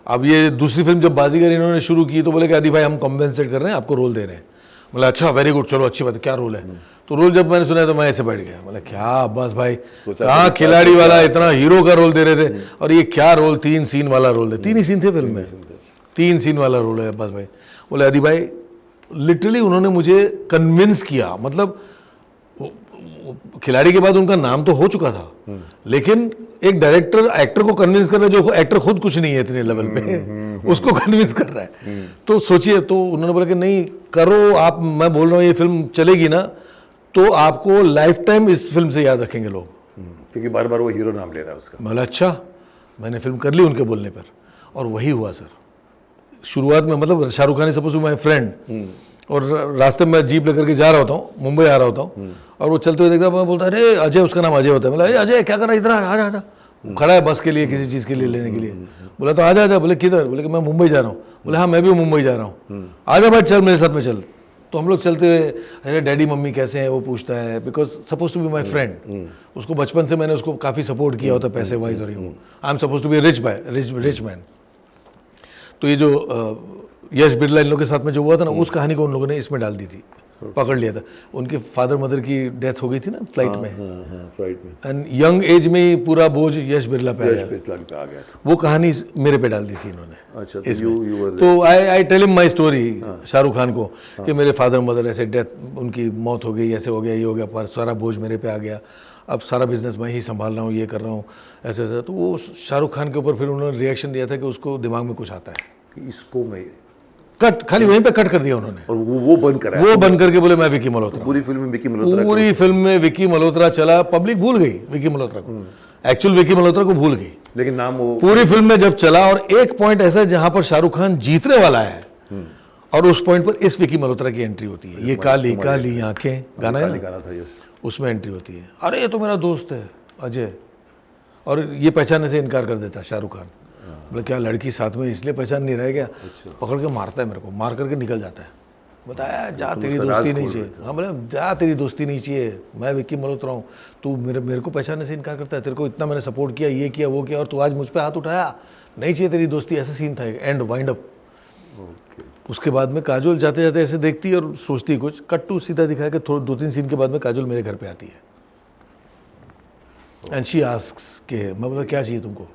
अब ये दूसरी फिल्म जब बाजीगर इन्होंने शुरू की तो बोले कि आदि भाई हम कॉम्पेंसेट कर रहे हैं, आपको रोल दे रहे हैं। बोला अच्छा, वेरी गुड, चलो अच्छी बात है, क्या रोल है? तो रोल जब मैंने सुना तो मैं ऐसे बैठ गया, बोला क्या अब्बास भाई, कहाँ खिलाड़ी वाला इतना हीरो का रोल दे रहे थे, और ये क्या रोल, 3 सीन वाला रोल है। 3 ही सीन थे फिल्म में, 3 सीन वाला रोल है अब्बास भाई। बोले आदि भाई, लिटरली उन्होंने मुझे कन्विंस किया। मतलब खिलाड़ी के बाद उनका नाम तो हो चुका था, लेकिन एक डायरेक्टर एक्टर को कन्विंस कर रहा है, जो एक्टर खुद कुछ नहीं है इतने लेवल पे, उसको कन्विंस कर रहा है। तो सोचिए, तो उन्होंने बोला कि नहीं करो आप, मैं बोल रहा हूँ ये फिल्म चलेगी ना तो आपको लाइफ टाइम इस फिल्म से याद रखेंगे लोग, क्योंकि बार बार वो हीरो नाम ले रहा है उसका। बोला अच्छा, मैंने फिल्म कर ली उनके बोलने पर, और वही हुआ सर। शुरुआत में मतलब Shahrukh Khan suppose my friend, और रास्ते में जीप लेकर के जा रहा होता हूँ, मुंबई आ रहा होता हूँ, और वो चलते हुए देखता, मैं बोलता अरे अजय, उसका नाम अजय होता है। बोला अजय क्या कर रहा है, इधर आ जा, खड़ा है बस के लिए, किसी चीज़ के लिए लेने के लिए। बोला तो आ जा। बोले किधर? बोले कि मैं मुंबई जा रहा हूँ। बोले हाँ मैं भी मुंबई जा रहा हूँ, आ जा भाई, चल मेरे साथ में चल। तो हम लोग चलते हुए, अरे डैडी मम्मी कैसे हैं, वो पूछता है, because suppose to be my friend. उसको बचपन से मैंने उसको काफ़ी सपोर्ट किया होता पैसे वाइज, और यूँ I am suppose to be rich man. तो ये जो यश बिरला इन लोगों के साथ में जो हुआ था ना, उस कहानी को उन लोगों ने इसमें डाल दी थी, पकड़ लिया था। उनके फादर मदर की डेथ हो गई थी ना फ्लाइट में, एंड यंग एज में ही पूरा बोझ यश बिरला पे आ गया। वो कहानी मेरे पे डाल दी थी इन्होंने। अच्छा, तो I tell him my story, Shahrukh Khan को, कि मेरे फादर मदर ऐसे डेथ, उनकी मौत हो गई, ऐसे हो गया, ये हो गया, पर सारा बोझ मेरे पे आ गया, अब सारा बिजनेस मैं ही संभाल रहा हूँ, ये कर रहा हूँ, ऐसे ऐसा। तो वो शाहरुख खान के ऊपर फिर उन्होंने रिएक्शन दिया था कि उसको दिमाग में कुछ आता है, इसको मैं कट, खाली वहीं पे कट कर दिया उन्होंने, और वो बंद करा, वो बंद करके बोले मैं विकी मल्होत्रा। पूरी फिल्म में विकी मल्होत्रा, पूरी फिल्म में विकी मल्होत्रा चला, पब्लिक भूल गई विकी मल्होत्रा को, एक्चुअल विकी मल्होत्रा को भूल गई, लेकिन नाम वो पूरी फिल्म में जब चला। और एक पॉइंट ऐसा है जहां पर शाहरुख खान जीतने वाला है, और उस पॉइंट पर इस विकी मल्होत्रा की एंट्री होती है। ये काली काली आंखें गाना है ना, उसमें एंट्री होती है। अरे ये तो मेरा दोस्त है अजय, और ये पहचानने से इनकार कर देता शाहरुख खान। बोले क्या लड़की साथ में इसलिए पहचान नहीं रह गया? पकड़ के मारता है मेरे को, मार करके निकल जाता है। बताया जा तेरी दोस्ती नहीं चाहिए। हाँ बोले जा तेरी दोस्ती नहीं चाहिए, मैं विक्की मल्होत्रा हूँ, तू मेरे को पहचानने से इनकार करता है, तेरे को इतना मैंने सपोर्ट किया, ये किया वो किया, और तू आज मुझ पर हाथ उठाया, नहीं चाहिए तेरी दोस्ती। ऐसा सीन था, एंड वाइंड अप। उसके बाद में काजोल जाते जाते ऐसे देखती है और सोचती कुछ, कट टू सीधा दिखाया कि 2-3 सीन के बाद में काजोल मेरे घर पे आती है, एंड शी आस्क्स के मैं बोला क्या चाहिए तुमको?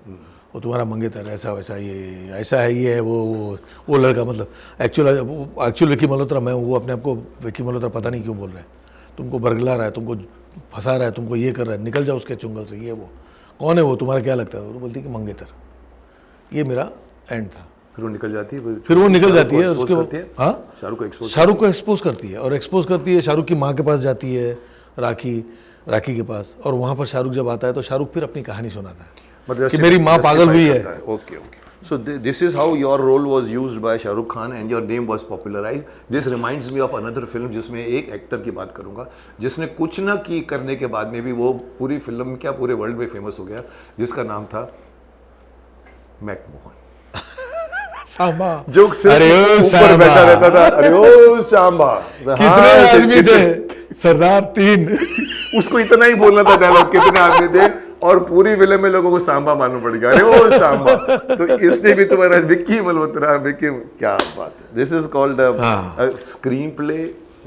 वो तुम्हारा मंगेतर ऐसा वैसा, ये ऐसा है, ये है, वो लड़का, मतलब एक्चुअल विक्की मल्होत्रा मैं हूँ, वो अपने आप को विक्की मल्होत्रा पता नहीं क्यों बोल रहा है, तुमको बरगला रहा है, तुमको फंसा रहा है, तुमको ये कर रहा है, निकल जाओ उसके चुंगल से। ये वो कौन है, वो तुम्हारा क्या लगता है? वो बोलती है कि मंगेतर। ये मेरा एंड था। फिर वो निकल जाती है, फिर वो निकल जाती है, और उसके बाद हाँ शाहरुख को एक्सपोज करती है, और एक्सपोज करती है, शाहरुख की माँ के पास जाती है, राखी के पास, और वहाँ पर शाहरुख जब आता है तो शाहरुख फिर अपनी कहानी सुनाता है कि मेरी माँ पागल हुई है। Okay. So this is how your role was used by Shahrukh Khan and your name was popularized. This reminds me of another film जिसमें एक एक्टर की बात करूंगा जिसने कुछ ना की करने के बाद में भी वो पूरी फिल्म में क्या पूरे वर्ल्ड में फेमस हो गया, जिसका नाम था मैकमोहन। सांबा, जो ऊपर बैठा रहता था, अरे ओ सांबा, कितने आदमी थे सरदार 3। उसको इतना ही बोलना था डायलॉग, कितने आदमी थे, और पूरी फिल्म में लोगों को सांबा मालूम पड़ गया, अरे वो सांबा। तो इसने भी तुम्हारा विक्की मल्होत्रा, विक्की, क्या बात है। This is called screen play,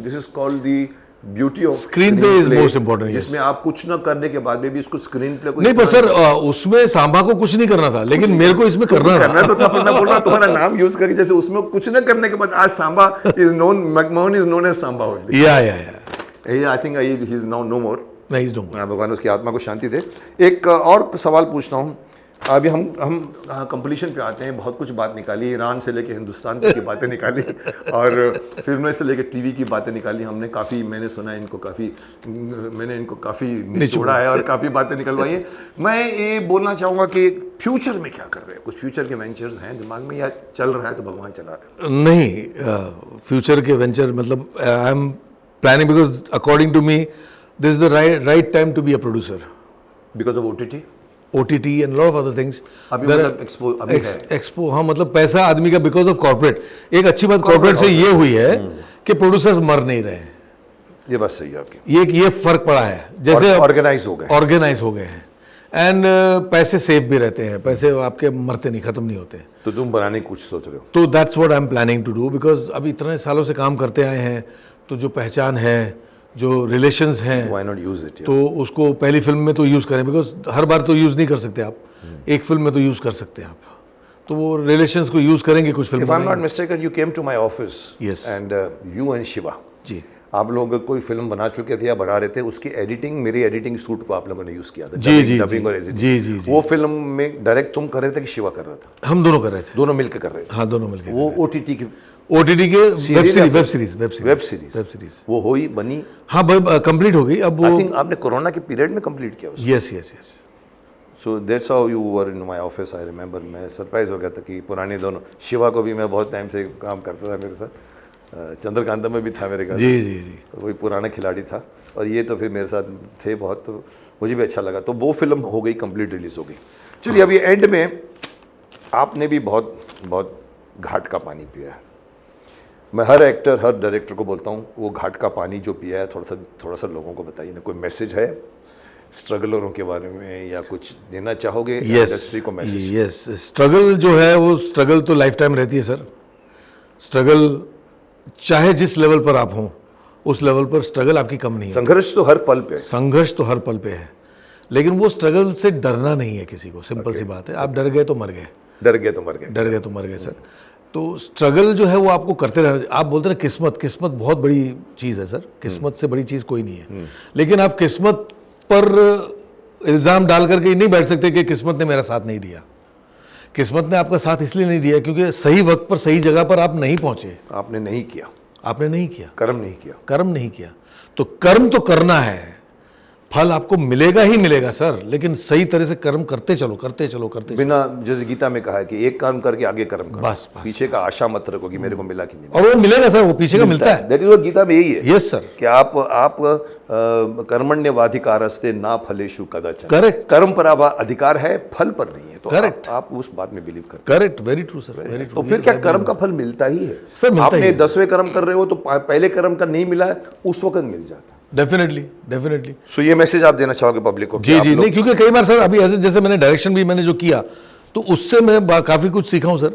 this is called the beauty of screen play is most important, जिसमें आप कुछ ना करने के बाद में भी इसको स्क्रीन प्ले को नहीं, पर सर उसमें सांबा को कुछ नहीं करना था, लेकिन मेरे को इसमें करना तो था। पर मैं बोल रहा तुम्हारा नाम यूज करके, जैसे उसमें कुछ ना करने के बाद आज Samba is known, Macmohan is known as Samba only. I think he is now no more. नहीं, भगवान उसकी आत्मा को शांति दे। एक और सवाल पूछता हूँ, अभी हम कंप्लीशन पे आते हैं। बहुत कुछ बात निकाली, ईरान से लेके हिंदुस्तान तक की बातें निकाली और फिल्में से लेके टीवी की बातें निकाली हमने। काफ़ी मैंने सुना है इनको, मैंने इनको काफ़ी निचोड़ा है और काफ़ी बातें निकलवाई है। मैं ये बोलना चाहूँगा कि फ्यूचर में क्या कर रहे हैं, कुछ फ्यूचर के वेंचर्स हैं दिमाग में या चल रहा है तो भगवान चला रहे हैं? नहीं, फ्यूचर के वेंचर मतलब I am planning because according to me this is the right time to be a producer because of OTT OTT and lot of other things. अभी मतलब एक्सपो अभी है। एक्सपो, हाँ, मतलब पैसा आदमी का बिकॉज ऑफ कॉर्पोरेट। एक अच्छी बात कॉर्पोरेट से ये हुई है कि प्रोड्यूसर्स मर नहीं रहे हैं। ये बात सही है आपकी। ये फर्क पड़ा है, जैसे ऑर्गेनाइज हो गए हैं एंड पैसे सेफ भी रहते हैं, पैसे आपके मरते नहीं, खत्म नहीं होते। तो तुम बनाने की कुछ सोच रहे हो? तो that's what I am planning to do because अभी इतने सालों से काम करते आए हैं, तो जो पहचान है, जो रिलेशंस हैं, Why not use it? तो उसको पहली फिल्म में तो यूज़ करें बिकॉज हर बार तो यूज़ नहीं कर सकते आप, एक फिल्म में तो यूज़ कर सकते हैं आप, तो वो रिलेशंस को यूज़ करेंगे कुछ film. If I'm not mistaken, you came to my office. Yes. And you and Shiva. जी, आप लोग कोई फिल्म बना चुके थे या बना रहे थे, उसकी एडिटिंग, मेरी एडिटिंग सूट को आप लोगों ने यूज़ किया था। जी, डबिंग और editing। जी। वो फिल्म में डायरेक्ट तुम कर रहे थे कि शिवा कर रहा था? हम दोनों कर रहे थे। दोनों मिलकर कर रहे थे। हाँ, दोनों मिलकर। वो OTT की OTT के वेब वेब सीरीज वो हुई, बनी? हाँ, कंप्लीट हो गई अब वो। आई थिंक आपने कोरोना के पीरियड में कंप्लीट किया उसको। Yes. So that's how you were in my office. I remember, मैं सरप्राइज हो गया था कि पुराने दोनों, शिवा को भी मैं बहुत टाइम से काम करता था मेरे साथ, चंद्रकांता में भी था मेरे घर। जी। वही पुराना खिलाड़ी था और ये तो फिर मेरे साथ थे बहुत, तो मुझे भी अच्छा लगा। तो वो फिल्म हो गई, कंप्लीट रिलीज हो गई। चलिए अभी एंड में आपने भी बहुत घाट का पानी पिया है। मैं हर एक्टर, हर डायरेक्टर को बोलता हूँ, वो घाट का पानी जो पिया है थोड़ा सा लोगों को बताइए ना। कोई मैसेज है स्ट्रगलरों के बारे में या कुछ देना चाहोगे इंडस्ट्री को मैसेज? यस, स्ट्रगल जो है वो स्ट्रगल तो लाइफ टाइम रहती है सर। स्ट्रगल चाहे जिस लेवल पर आप हों, उस लेवल पर स्ट्रगल आपकी कम नहीं है। संघर्ष तो हर पल पे है। संघर्ष तो हर पल पे है, लेकिन वो स्ट्रगल से डरना नहीं है किसी को। सिंपल सी बात है, आप डर गए तो मर गए। डर गए तो मर गए सर। तो स्ट्रगल जो है वो आपको करते रहना। आप बोलते हैं किस्मत बहुत बड़ी चीज़ है सर, किस्मत से बड़ी चीज़ कोई नहीं है। लेकिन आप किस्मत पर इल्ज़ाम डाल करके नहीं बैठ सकते कि किस्मत ने मेरा साथ नहीं दिया। किस्मत ने आपका साथ इसलिए नहीं दिया क्योंकि सही वक्त पर सही जगह पर आप नहीं पहुंचे। आपने नहीं किया, कर्म नहीं किया। तो कर्म तो करना है, फल आपको मिलेगा ही मिलेगा सर, लेकिन सही तरह से कर्म करते चलो। बिना, जैसे गीता में कहा है कि एक काम करके आगे कर्म करो। बस पीछे का आशा मत रखो कि मेरे को मिला कि नहीं। और वो मिलेगा सर, वो पीछे का मिलता है। दैट इज व्हाट गीता में यही है। Yes sir. कि आप कर्मण्यवाधिकारस्ते ना फलेषु कदाचन। करेक्ट। कर्म पर अब अधिकार है, फल पर नहीं है। तो करेक्ट। आप उस बात में बिलीव करते हैं। Correct, very true sir, very true. तो फिर क्या कर्म का फल मिलता ही है सर? मिलता आपने ही है। 10वें कर्म कर रहे हो तो पहले कर्म का नहीं मिला है, उस वक्त मिल जाता है। डेफिनेटली। सो ये मैसेज आप देना चाहोगे पब्लिक को? जी, नहीं, क्योंकि कई बार सर अभी ऐसे जैसे मैंने डायरेक्शन भी मैंने जो किया, तो उससे मैं काफ़ी कुछ सीखा हूँ सर,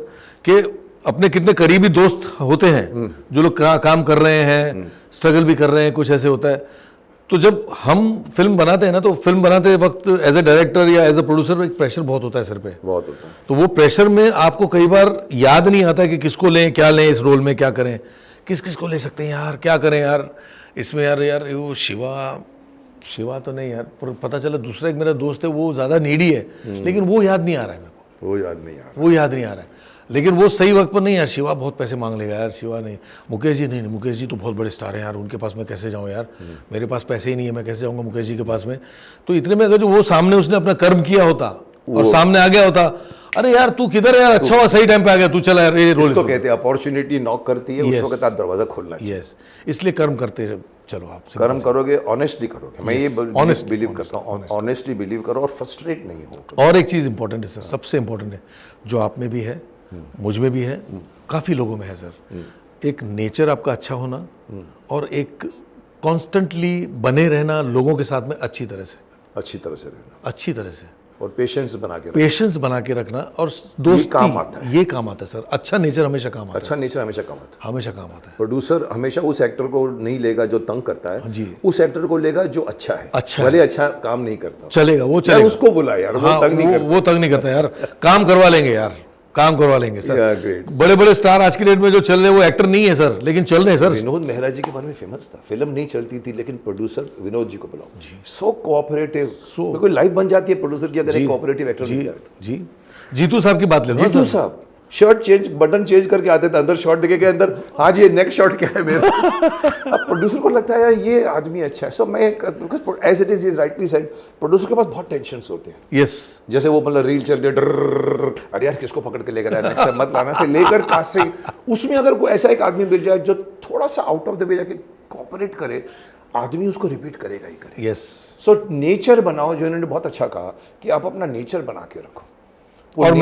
कि अपने कितने करीबी दोस्त होते हैं जो लोग काम कर रहे हैं, स्ट्रगल भी कर रहे हैं, कुछ ऐसे होता है। तो जब हम फिल्म बनाते हैं ना, तो फिल्म बनाते वक्त एज ए डायरेक्टर या एज ए प्रोड्यूसर एक प्रेशर बहुत होता है सर पे। बहुत होता है। तो वो प्रेशर में आपको कई बार याद नहीं आता कि किसको लें, क्या लें, इस रोल में क्या करें, किस को ले सकते हैं यार, क्या करें यार इसमें। यार वो शिवा तो नहीं यार, पर पता चला दूसरा एक मेरा दोस्त है, वो ज़्यादा नीडी है, लेकिन वो याद नहीं आ रहा है मेरे को। वो याद नहीं आ रहा है। लेकिन वो सही वक्त पर नहीं, यार शिवा बहुत पैसे मांग लेगा, यार शिवा नहीं। मुकेश जी तो बहुत बड़े स्टार हैं यार, उनके पास मैं कैसे जाऊँ यार, मेरे पास पैसे ही नहीं है, मैं कैसे जाऊँगा मुकेश जी के पास में। तो इतने में अगर जो वो सामने उसने अपना कर्म किया होता और सामने आ गया होता, अरे यार तू किधर है यार, अच्छा हुआ सही टाइम पे आ गया, तू चला यार, ये रोल। इसको कहते हैं अपॉर्चुनिटी नॉक करती है, उस वक्त आप दरवाजा खोलना चाहिए। यस, इसलिए कर्म करते चलो। आप कर्म करोगे, ऑनेस्टली करोगे। मैं ये बिलीव करता हूँ, ऑनेस्टली बिलीव करो और फ्रस्ट्रेट नहीं हो। और एक चीज़ इंपॉर्टेंट है सर, सबसे इंपॉर्टेंट है, जो आप में भी है, मुझ में भी है, काफ़ी लोगों में है सर, एक नेचर आपका अच्छा होना और एक कॉन्स्टेंटली बने रहना लोगों के साथ में अच्छी तरह से और पेशेंस बना के रखना और दोस्ती, ये काम आता है सर। अच्छा नेचर हमेशा काम आता है। हमेशा काम आता है। प्रोड्यूसर हमेशा उस एक्टर को नहीं लेगा जो तंग करता है जी, उस एक्टर को लेगा जो अच्छा है। भले अच्छा काम नहीं करता, चलेगा, वो चलेगा, उसको बुला यार, वो तंग नहीं करता यार, काम करवा लेंगे यार, काम करवा लेंगे सर। Yeah, great. बड़े बड़े स्टार आज की डेट में जो चल रहे हैं वो एक्टर नहीं है सर, लेकिन चल रहे हैं सर। विनोद मेहरा जी के बारे में फेमस था, फिल्म नहीं चलती थी लेकिन प्रोड्यूसर विनोद जी को बुलाओ जी, सो कोऑपरेटिव, कोई लाइफ बन जाती है प्रोड्यूसर की अगर एक कोऑपरेटिव एक्टर मिल जाए तो। जी जीतू साहब की बात ले लो ना जीतू सर। साहब शर्ट चेंज, बटन चेंज करके आते थे, अंदर शॉट देखे के अंदर, हाँ जी ये नेक्स्ट शॉट क्या है मेरा। अब प्रोड्यूसर को लगता है यार ये आदमी अच्छा है, सो मैं as it is rightly said, producer के पास बहुत टेंशन होते हैं। यस, जैसे वो मतलब रील चल रही है, अरे यार किसको पकड़ के लेकर आया नेक्स्ट टाइम मत लाना से लेकर कास्टिंग, उसमें अगर कोई ऐसा एक आदमी मिल जाए जो थोड़ा सा आउट ऑफ द वे जाके कोऑपरेट करे, आदमी उसको रिपीट करेगा ही करेगा। यस। सो नेचर बनाओ, जो इन्होंने बहुत अच्छा कहा कि आप अपना नेचर बना के रखो और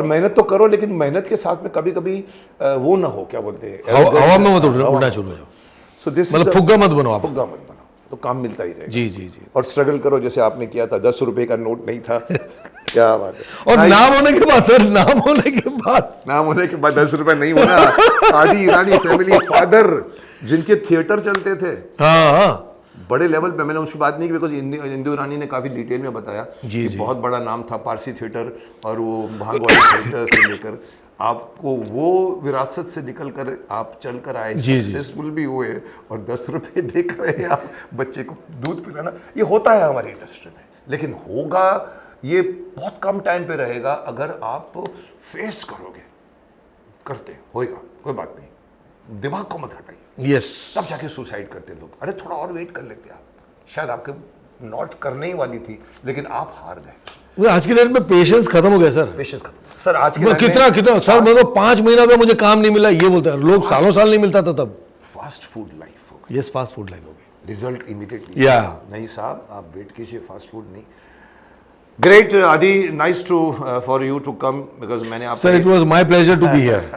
मेहनत तो करो, लेकिन मेहनत के साथ में कभी कभी वो ना हो, क्या बोलते हैं, हवा में मत उड़ना शुरू हो जाओ। सो दिस मतलब फुग्गा मत बनो आप, फुग्गा मत बनो तो काम मिलता ही रहेगा। जी जी जी। और स्ट्रगल करो जैसे आपने किया था, 10 रुपए का नोट नहीं था। क्या बात है। और नाम होने के बाद सर, नाम होने के बाद 10 रुपए नहीं होना। आदि ईरानी फैमिली फादर जिनके थिएटर चलते थे, हाँ, बड़े लेवल पे, मैंने उसकी बात नहीं की बिकॉज इंदु ईरानी ने काफी डिटेल में बताया जी, कि जी। बहुत बड़ा नाम था पारसी थिएटर, और वो भाग वाले थिएटर से लेकर आपको वो विरासत से निकल कर आप चल कर आए, सक्सेसफुल भी हुए, और 10 रुपए दे कर आप बच्चे को दूध पिलाना, ये होता है हमारी इंडस्ट्री में। लेकिन होगा ये बहुत कम टाइम पे रहेगा अगर आप फेस करोगे, करते होएगा, कोई बात नहीं, दिमाग को मत हटाइए, यस। तब जाके सुसाइड करते लोग। अरे थोड़ा और वेट कर लेते आप, शायद आपके नॉट करने ही वाली थी लेकिन आप हार गए। आज की डेट में पेशेंस खत्म हो गया सर। पेशेंस खत्म सर आज के कितना सर, मेरे को 5 महीना का मुझे काम नहीं मिला, ये बोलते हैं लोग, सालों साल नहीं मिलता था तब। फास्ट फूड लाइफ हो गई। यस, फास्ट फूड लाइफ हो गई, रिजल्ट इमीडिएटली। या नहीं साहब, आप वेट कीजिए, फास्ट फूड नहीं। Great Aadi, nice to for you to come, because मैंने आप sir, it was my pleasure to be here,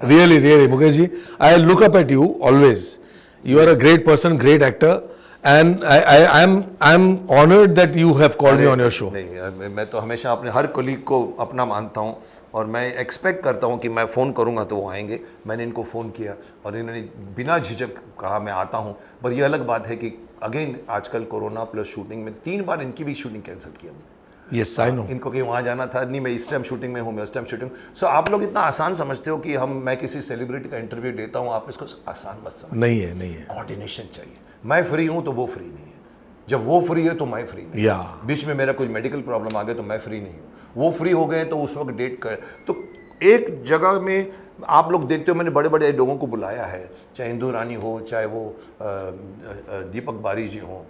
really Mukesh ji, I look up at you always, you are a great person, great actor, and I'm honored that you have called me on your show. नहीं, मैं तो हमेशा अपने हर colleague को अपना मानता हूँ, और मैं एक्सपेक्ट करता हूँ कि मैं फ़ोन करूँगा तो वो आएंगे। मैंने इनको फ़ोन किया और इन्होंने बिना झिझक कहा मैं आता हूँ, पर यह अलग बात है कि अगेन आजकल कोरोना प्लस शूटिंग में 3 बार इनकी भी शूटिंग कैंसिल की हमने। Yes, I know. इनको कहीं वहाँ जाना था, नहीं मैं इस टाइम शूटिंग में हूँ, मैं उस टाइम शूटिंग। सो आप लोग इतना आसान समझते हो कि मैं किसी सेलिब्रिटी का इंटरव्यू देता हूँ, आप इसको आसान मत समझो। नहीं है। कोऑर्डिनेशन चाहिए। मैं फ्री हूँ तो वो फ्री नहीं है, जब वो फ्री है तो मैं फ्री नहीं। या बीच में मेरा कोई मेडिकल प्रॉब्लम आ गया तो मैं फ्री नहीं हूँ, वो फ्री हो गए तो उस वक्त डेट कर, तो एक जगह में आप लोग देखते हो मैंने बड़े बड़े लोगों को बुलाया है, चाहे इंदु ईरानी हो, चाहे वो दीपक बारी जी हों,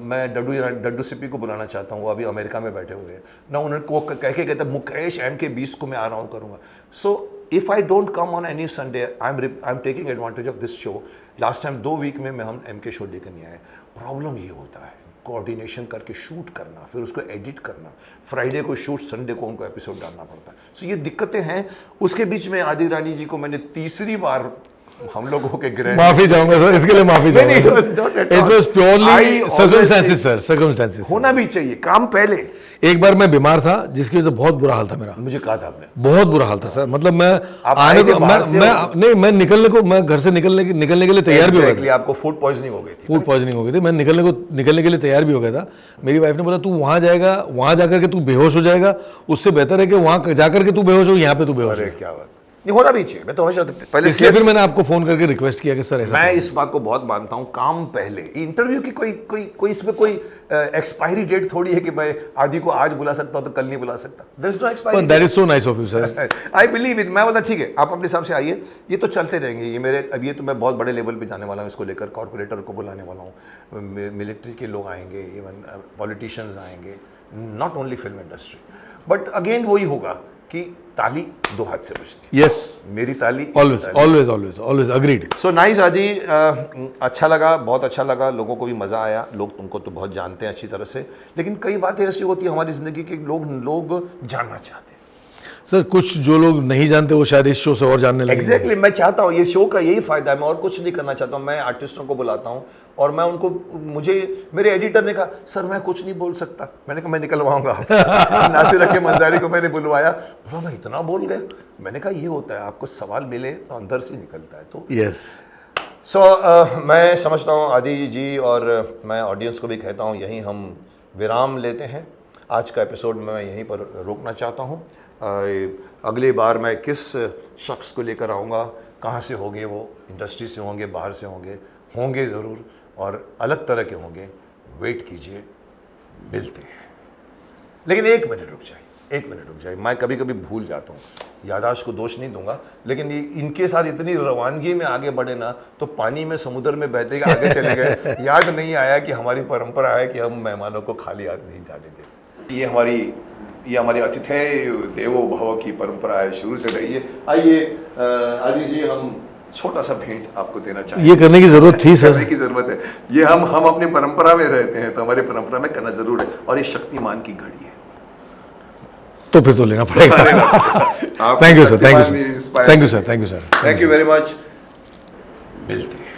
मैं डड्डू सिप्पी को बुलाना चाहता हूँ, वो अभी अमेरिका में बैठे हुए हैं ना, उनको कह के कहते मुकेश MK20 को मैं आ रहा हूँ करूँगा। So if I don't come on any Sunday, I am taking advantage of this show. Last time 2 week में हम MK शो लेकर नहीं आए। प्रॉब्लम ये होता है कोऑर्डिनेशन करके शूट करना, फिर उसको एडिट करना, फ्राइडे को शूट, संडे को उनको एपिसोड डालना पड़ता है। सो ये दिक्कतें हैं। उसके बीच में आदि ईरानी जी को मैंने तीसरी बार हम लोगों के गिरे, माफी चाहूंगा सर, इसके लिए माफी चाहूंगा। It was purely circumstances sir, circumstances होना भी चाहिए काम पहले। एक बार मैं बीमार था जिसकी वजह से बहुत बुरा हाल था मेरा, मुझे कहा था आपने, बहुत बुरा हाल था सर। मतलब मैं आने को मैं मैं घर से निकलने के लिए तैयार भी हो गया था। आपको फूड पॉइजनिंग हो गई थी? फूड पॉइजनिंग हो गई थी, मैं निकलने के लिए तैयार भी हो गया था। मेरी वाइफ ने बोला तू वहां जाएगा, वहां जाकर के तू बेहोश हो जाएगा, उससे बेहतर है कि वहां जाकर के तू बेहोश हो, यहाँ पे तू बेहोश हो। क्या बात, नहीं होना भी चाहिए। मैं तो हमेशा पहले, इसलिए फिर मैंने आपको फोन करके रिक्वेस्ट किया कि सर ऐसा। मैं इस बात को बहुत मानता हूं, काम पहले। इंटरव्यू की कोई इसमें कोई एक्सपायरी डेट थोड़ी है कि मैं आदि को आज बुला सकता हूं तो कल नहीं बुला सकता। There is no expiry. That is so nice of you sir, I believe in. मैं बोला ठीक है, आप अपने हिसाब से आइए, ये तो चलते रहेंगे। ये मेरे अब ये तो मैं बहुत बड़े लेवल पे जाने वाला हूँ, इसको लेकर कॉर्पोरेटर को बुलाने वाला हूँ, मिलिट्री के लोग आएंगे, इवन पॉलिटिशियंस आएंगे, not only film industry. But again वही होगा कि ताली 2 हाथ से बजती है। यस, मेरी ताली ऑलवेज अग्रीड। सो नाइस आदि, अच्छा लगा, बहुत अच्छा लगा, लोगों को भी मज़ा आया। लोग तुमको तो बहुत जानते हैं अच्छी तरह से, लेकिन कई बातें ऐसी होती है हमारी ज़िंदगी की लोग जानना चाहते हैं। सर कुछ जो लोग नहीं जानते वो शायद इस शो से और जानने लगे। एग्जैक्टली, मैं चाहता हूँ, ये शो का यही फायदा है। मैं और कुछ नहीं करना चाहता हूँ। मैं आर्टिस्टों को बुलाता हूँ और मैं उनको, मेरे एडिटर ने कहा सर मैं कुछ नहीं बोल सकता। मैंने कहा मैं निकलवाऊंगा। नासिर अकीम अंसारी को मैंने बुलवाया, बोला मैं इतना बोल गया। मैंने कहा ये होता है, आपको सवाल मिले तो अंदर से निकलता है। तो यस, सो मैं समझता हूँ आदि जी, और मैं ऑडियंस को भी कहता हूँ, यहीं हम विराम लेते हैं। आज का एपिसोड मैं यहीं पर रोकना चाहता हूँ। अगली बार मैं किस शख्स को लेकर आऊँगा, कहाँ से होंगे वो, इंडस्ट्री से होंगे, बाहर से होंगे ज़रूर, और अलग तरह के होंगे। वेट कीजिए, मिलते हैं। लेकिन एक मिनट रुक जाइए, मैं कभी कभी भूल जाता हूँ, याददाश्त को दोष नहीं दूंगा, लेकिन इनके साथ इतनी रवानगी में आगे बढ़े ना, तो पानी में, समुद्र में बहते आगे चले गए। याद नहीं आया कि हमारी परंपरा है कि हम मेहमानों को खाली हाथ नहीं जाने देते। ये हमारी अतिथि देवो भव की परंपरा है, शुरू से रही है। आइए आदि जी, हम छोटा सा भेंट आपको देना चाहिए। ये करने की जरूरत थी सर, करने की जरूरत है। ये हम अपनी परंपरा में रहते हैं, तो हमारी परंपरा में करना जरूर है। और ये शक्तिमान की घड़ी है, तो फिर तो लेना पड़ेगा। Thank you sir, thank you sir, thank you sir, thank you sir, thank you very much. मिलते हैं।